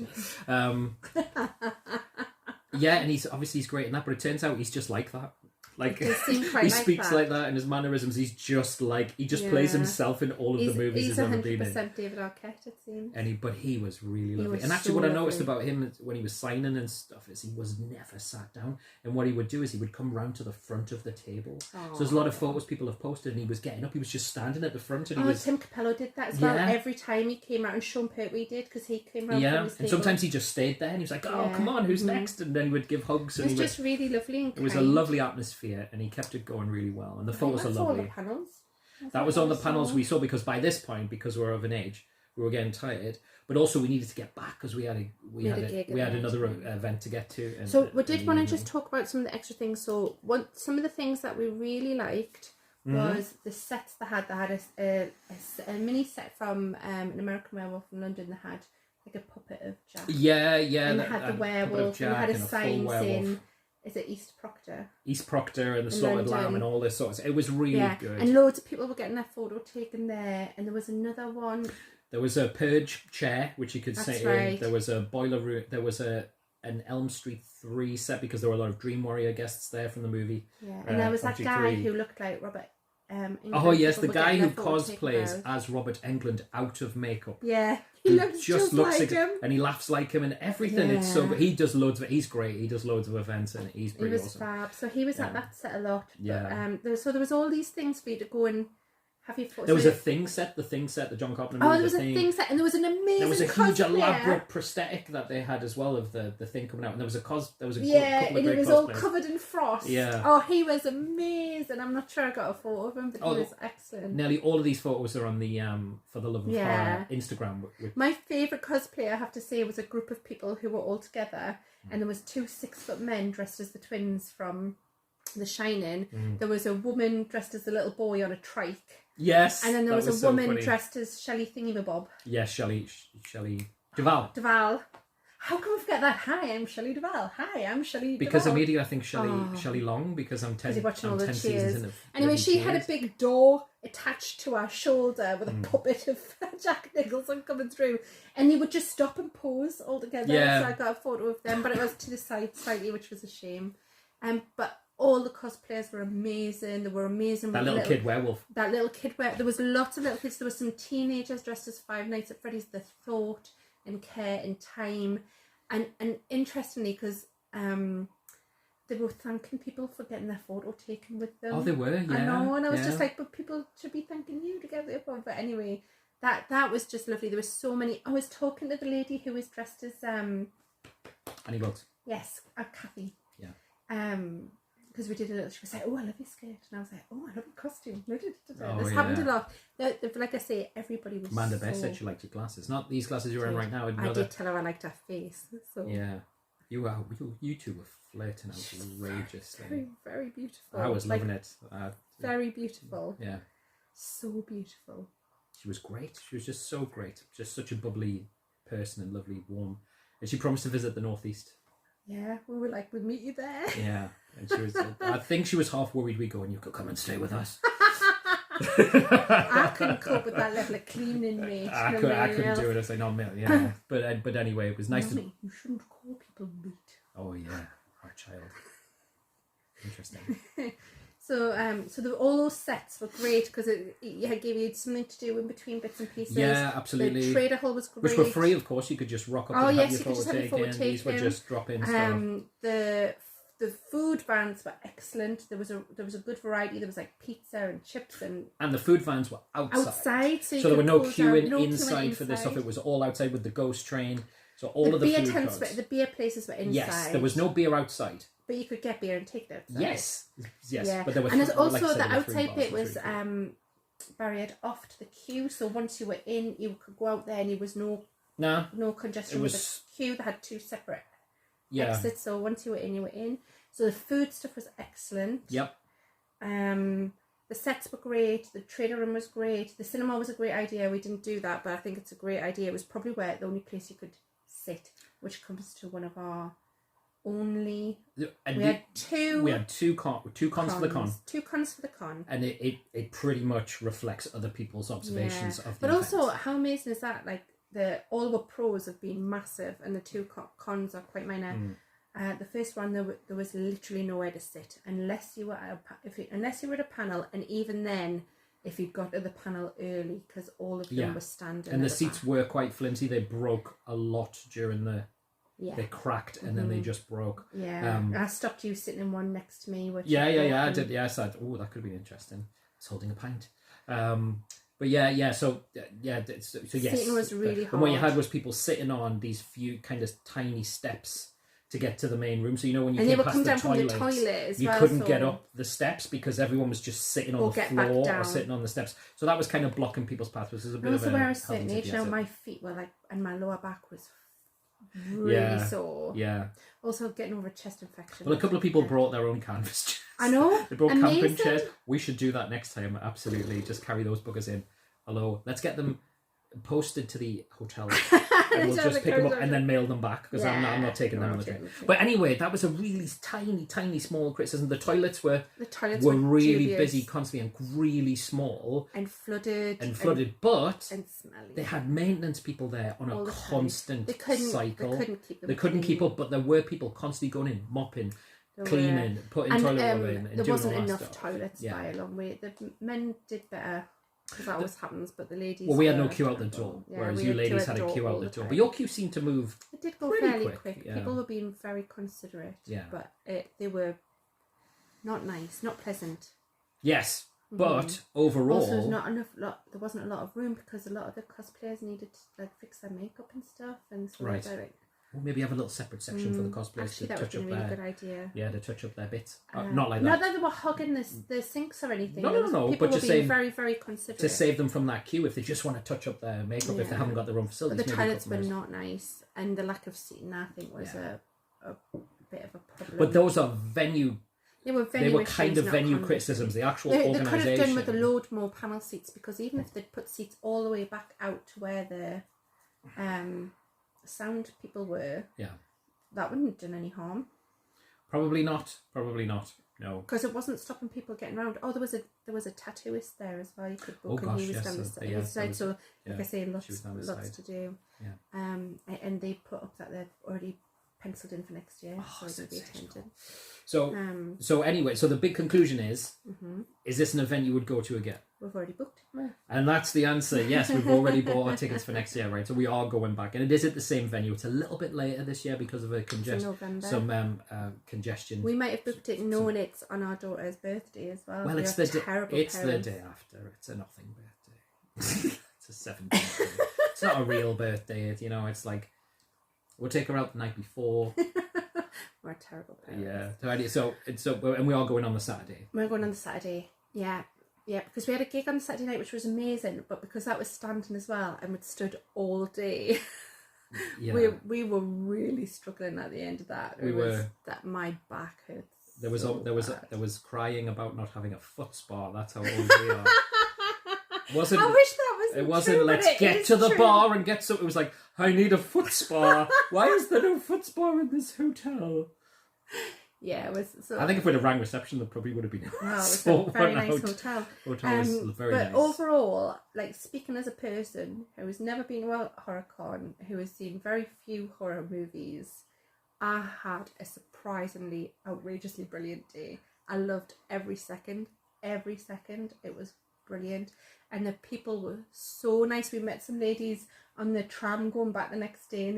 And he's great in that, but it turns out he's just like that. Like he speaks like that, and his mannerisms. He just plays himself in all of the movies he's ever been in. He's 100% David Arquette, it seems. But he was really lovely. And actually, what I noticed about him when he was signing and stuff is he was never sat down. And what he would do is he would come round to the front of the table. So there's a lot of photos people have posted, and he was getting up. He was just standing at the front. And Tim Capello did that as well. Every time he came out, and Sean Pertwee did, because he came round. Yeah, and sometimes he just stayed there, and he was like, "Oh, come on, who's next?" And then he would give hugs. It was just really lovely and kind. It was a lovely atmosphere. And he kept it going really well, and the photos are lovely. All the panels. That was on the panels we saw, because by this point, because we're of an age, we were getting tired, but also we needed to get back because we had another event to get to. And, so we did want to just talk about some of the extra things. So some of the things that we really liked was the sets they had. They had a mini set from an American Werewolf in London. They had like a puppet of Jack. And they had the werewolf. And they had a sign saying, is it East Proctor? East Proctor and the Slaughtered Lamb and all this sort of. It was really good. And loads of people were getting their photo taken there. And there was another one. There was a Purge chair, which you could sit in. There was a boiler room. There was an Elm Street 3 set, because there were a lot of Dream Warrior guests there from the movie. Yeah, and there was that guy who looked like Robert Englund. Oh yes, the guy who cosplays as Robert Englund out of makeup. Yeah, he looks just like him, and he laughs like him and everything. Yeah. It's so good. He does loads of. He's great. He does loads of events, and he's pretty awesome. He was fab. So he was at that set a lot. Yeah. But, there was all these things for you to go and have your photos. There was a thing set, the John Carpenter movie. Oh, there was a thing set, and there was an amazing. There was a huge cosplayer. elaborate prosthetic that they had as well of the thing coming out, and there was a couple of and great he was all covered in frost. Yeah. Oh, he was amazing. I'm not sure I got a photo of him, but he was excellent. Nearly all of these photos are on the For the Love of Horror Instagram. My favourite cosplay, I have to say, was a group of people who were all together, and there was 2 6-foot men dressed as the twins from The Shining. There was a woman dressed as a little boy on a trike. Yes. And then there was a woman dressed as Shelley Thingamabob. Yes, Shelley Duvall. How can we forget that? Hi, I'm Shelley Duvall. Hi, I'm Shelley Because Duvall. immediately I think Shelley Long, because I'm 10, you're watching all the 10 Cheers. seasons in. Anyway, she had a big door attached to her shoulder with a puppet of Jack Nicholson coming through, and you would just stop and pause all together. Yeah. So I got a photo of them, but it was to the side slightly, which was a shame. But all the cosplayers were amazing. They were amazing. That little kid werewolf. That little kid There was lots of little kids. There were some teenagers dressed as Five Nights at Freddy's. The thought and care and time, and interestingly, because they were thanking people for getting their photo taken with them. Oh, they were, yeah. I know, and I was just like, but people should be thanking you to get their photo. But anyway, that was just lovely. There were so many. I was talking to the lady who was dressed as Annie Bugs. Yes, Kathy. Yeah. Because we did a little, she was like, oh, I love your skirt, and I was like, oh, I love your costume. Oh, this happened a lot. Like I say, everybody was Amanda Best said she liked your glasses, not these glasses you're wearing right now. I did tell her I liked her face. So yeah, you two were flirting outrageously. Very, very beautiful. I was loving it. Very beautiful. Yeah, so beautiful. She was great. She was just so great. Just such a bubbly person and lovely, warm. And she promised to visit the Northeast. Yeah, we were like, we'd meet you there. Yeah, and she was. I think she was half worried we'd go and you could come and stay with us. I couldn't cope with that level of cleaning, mate. I couldn't do it. I was like, no, yeah. But anyway, it was nice to. You shouldn't call people meat. Oh yeah, our child. Interesting. So all those sets were great because it gave you something to do in between bits and pieces. Yeah, absolutely. The trader hall was great. Which were free, of course. You could just rock up and have your photo taken. These were just drop-in stuff. The food vans were excellent. There was a good variety. There was like pizza and chips and the food vans were outside. So there were no queuing inside for this stuff. It was all outside with the ghost train. So all of the food carts. The beer places were inside. Yes, there was no beer outside. But you could get beer and take that outside. Yes. Yeah. But there was, and there's also like the outside bit was barriered off to the queue. So once you were in, you could go out there and there was no congestion with the queue. They had two separate exits. So once you were in, you were in. So the food stuff was excellent. Yep. The sets were great. The trader room was great. The cinema was a great idea. We didn't do that, but I think it's a great idea. It was probably the only place you could sit, which comes to one of our only. And we had two cons for the con. Two cons for the con. And it pretty much reflects other people's observations of the But event. also, how amazing is that? Like all the pros have been massive, and the two cons are quite minor. The first one, there was literally nowhere to sit unless you were at a panel, and even then, if you got to the panel early, because all of them were standing. And the seats were quite flimsy. They broke a lot during the. Yeah. They cracked and then they just broke. Yeah. I stopped you sitting in one next to me. Which I did. Yeah, I said, oh, that could have been interesting. I was holding a pint. But yes. So yes. Sitting was really hard. And what you had was people sitting on these few kind of tiny steps to get to the main room. So when you came past the toilet, you couldn't get up the steps because everyone was just sitting on the floor or sitting on the steps. So that was kind of blocking people's path, which is a bit of a... Also where I was sitting, my feet were like, and my lower back was really sore. Yeah. Also getting over a chest infection. Well, a couple of people brought their own canvas chairs. I know. They brought camping chairs. We should do that next time. Absolutely. Just carry those buggers in. Although, let's get them posted to the hotel. And we'll just pick them up and then mail them back because I'm not taking them on the train. But anyway, that was a really tiny small criticism. The toilets were really dubious. Busy constantly and really small and flooded, but and smelly. They had maintenance people there on a constant cycle. They couldn't keep up, but there were people constantly going in, mopping, cleaning, putting toilet roll in, and there wasn't doing all enough that stuff. Toilets by a long way. The men did better. Because that always happens, but the ladies... Well, we had no queue out the door, whereas you ladies had a queue out the door. But your queue seemed to move It did go fairly quick. Yeah. People were being very considerate, but they were not nice, not pleasant. Yes, but overall... Also, there wasn't a lot of room because a lot of the cosplayers needed to fix their makeup and stuff. And so Or maybe have a little separate section for the cosplayers to touch up their... good idea. Yeah, to touch up their bits. Not like that. Not that they were hogging the sinks or anything. No. People but were being very, very considerate. To save them from that queue if they just want to touch up their makeup if they haven't got their own facilities. But the toilets were not nice, and the lack of seating, I think, was a bit of a problem. But those are venue... They were kind of venue criticisms. The actual organisation... They could have done with a load more panel seats, because even if they'd put seats all the way back out to where the... sound people were, Yeah. that wouldn't have done any harm. Probably not. No. Because it wasn't stopping people getting around. Oh, there was a tattooist there as well. You could book, and he was down the side. So, like I say, lots to do. Yeah. And they put up that they've already penciled in for next year, so they'll be attending. So anyway, so the big conclusion is this an event you would go to again? We've already booked it. And that's the answer. Yes, we've already bought our tickets for next year, right? So we are going back, and it is at the same venue. It's a little bit later this year because of a congestion. We might have booked it knowing it's on our daughter's birthday as well. Well, it's the day after. It's a nothing birthday. It's a 17th day. It's not a real birthday. It's like we'll take her out the night before. We're a terrible parents. Yeah. So and we are going on the Saturday. We're going on the Saturday. Yeah. Yeah, because we had a gig on Saturday night, which was amazing, but because that was standing as well, and we'd stood all day, we were really struggling at the end of that. That my back hurts. There was crying about not having a foot spa. That's how old we are. I wish that was. It wasn't. True, let's get to the bar and get some. It was like, I need a foot spa. Why is there no foot spa in this hotel? Yeah, it was. So, I think if we'd have rang reception, there probably would have been. No, it was a very nice hotel. Hotel was very nice. But overall, like speaking as a person who has never been to a horror con, who has seen very few horror movies, I had a surprisingly outrageously brilliant day. I loved every second. It was brilliant, and the people were so nice. We met some ladies on the tram going back the next day, and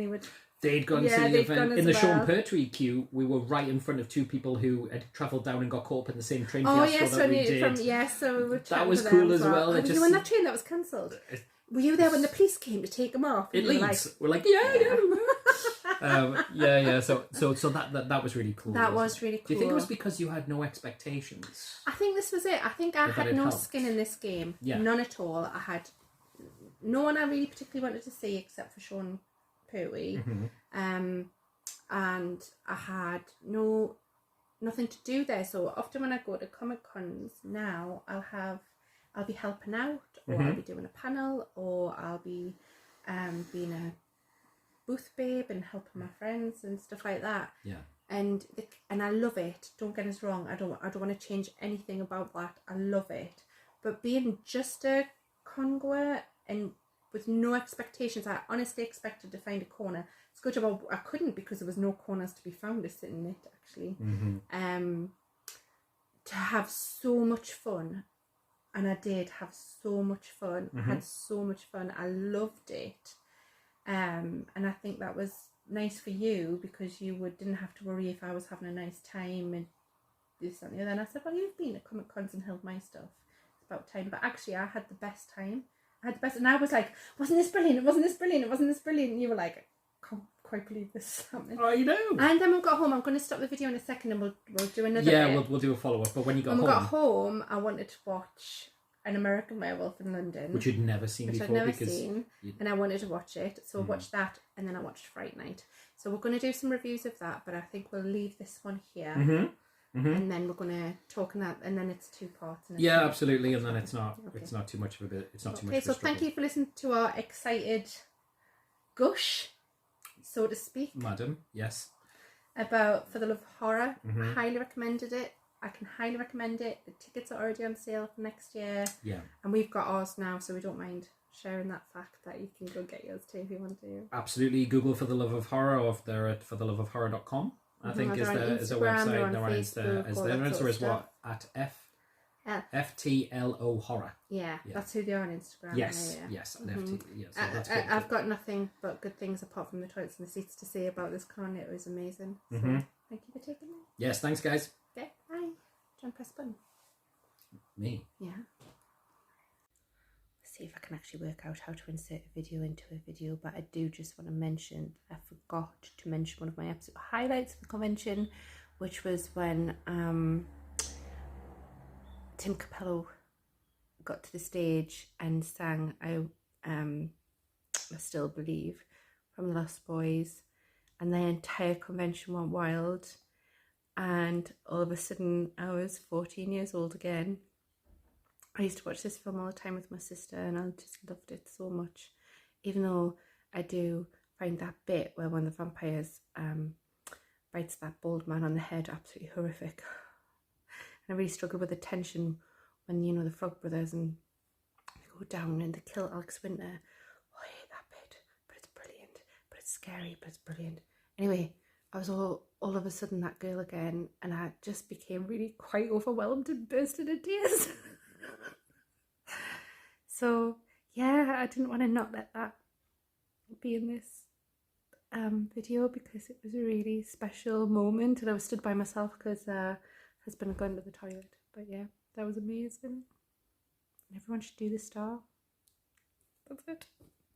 they'd gone to the event. In the Sean Pertwee queue, we were right in front of two people who had travelled down and got caught up in the same train fiasco that we did. So we were that was cool as well. Were you on that train that was cancelled? Were you there when the police came to take them off? It leads. We're like, yeah. So that was really cool. That was really cool. Do you think it was because you had no expectations? I think this was it. I think I had no skin in this game. Yeah. None at all. I had no one I really particularly wanted to see except for Sean Pertwee. And I had nothing to do there. So often when I go to Comic Cons now, I'll be helping out, or I'll be doing a panel, or I'll be being a booth babe and helping my friends and stuff like that. Yeah. And I love it. Don't get us wrong. I don't want to change anything about that. I love it. But being just a congoer and with no expectations, I honestly expected to find a corner. It's a good job I couldn't, because there was no corners to be found to sit in it actually. To have so much fun, and I did have so much fun. I had so much fun. I loved it. And I think that was nice for you, because you didn't have to worry if I was having a nice time and this and the other. And I said, well, you've been at Comic Cons and held my stuff. It's about time. But actually, I had the best time. And I was like, wasn't this brilliant? It wasn't this brilliant. It wasn't this brilliant. And you were like, I can't quite believe this is happening. I know. And then we got home. I'm going to stop the video in a second, and we'll do another. Yeah, we'll do a follow up. But when you got home, we got home, I wanted to watch An American Werewolf in London, which you'd never seen before. I'd never seen, and I wanted to watch it. So I watched that, and then I watched Fright Night. So we're going to do some reviews of that, but I think we'll leave this one here. And then we're going to talk on that, and then it's 2 parts. And absolutely, and then it's not too much of a bit. It's not too much. Okay, so thank you for listening to our excited gush, so to speak, madam. Yes. About For the Love of Horror. Highly recommended it. I can highly recommend it. The tickets are already on sale for next year. Yeah. And we've got ours now, so we don't mind sharing that fact that you can go get yours too if you want to. Absolutely. Google For the Love of Horror, or if they're at fortheloveofhorror.com. I think is a website. They're on Facebook, is there or is what at FTLO Horror. Yeah, that's who they are on Instagram. Yes, yes. I've got nothing but good things apart from the toilets and the seats to say about this con. It was amazing. So thank you for taking me. Yes, thanks guys. Okay, bye. Try and press the button. Me? Yeah. See if I can actually work out how to insert a video into a video, but I do just want to mention, I forgot to mention one of my absolute highlights of the convention, which was when Tim Capello got to the stage and sang I Still Believe from The Lost Boys, and the entire convention went wild, and all of a sudden I was 14 years old again. I used to watch this film all the time with my sister, and I just loved it so much. Even though I do find that bit where one of the vampires bites that bald man on the head absolutely horrific. And I really struggled with the tension when, you know, the Frog Brothers and they go down and they kill Alex Winter. Oh, I hate that bit, but it's brilliant. But it's scary, but it's brilliant. Anyway, I was all of a sudden that girl again, and I just became really quite overwhelmed and burst into tears. So yeah, I didn't want to not let that be in this video, because it was a really special moment, and I was stood by myself because husband had gone to the toilet. But yeah, that was amazing. Everyone should do the star. That's it.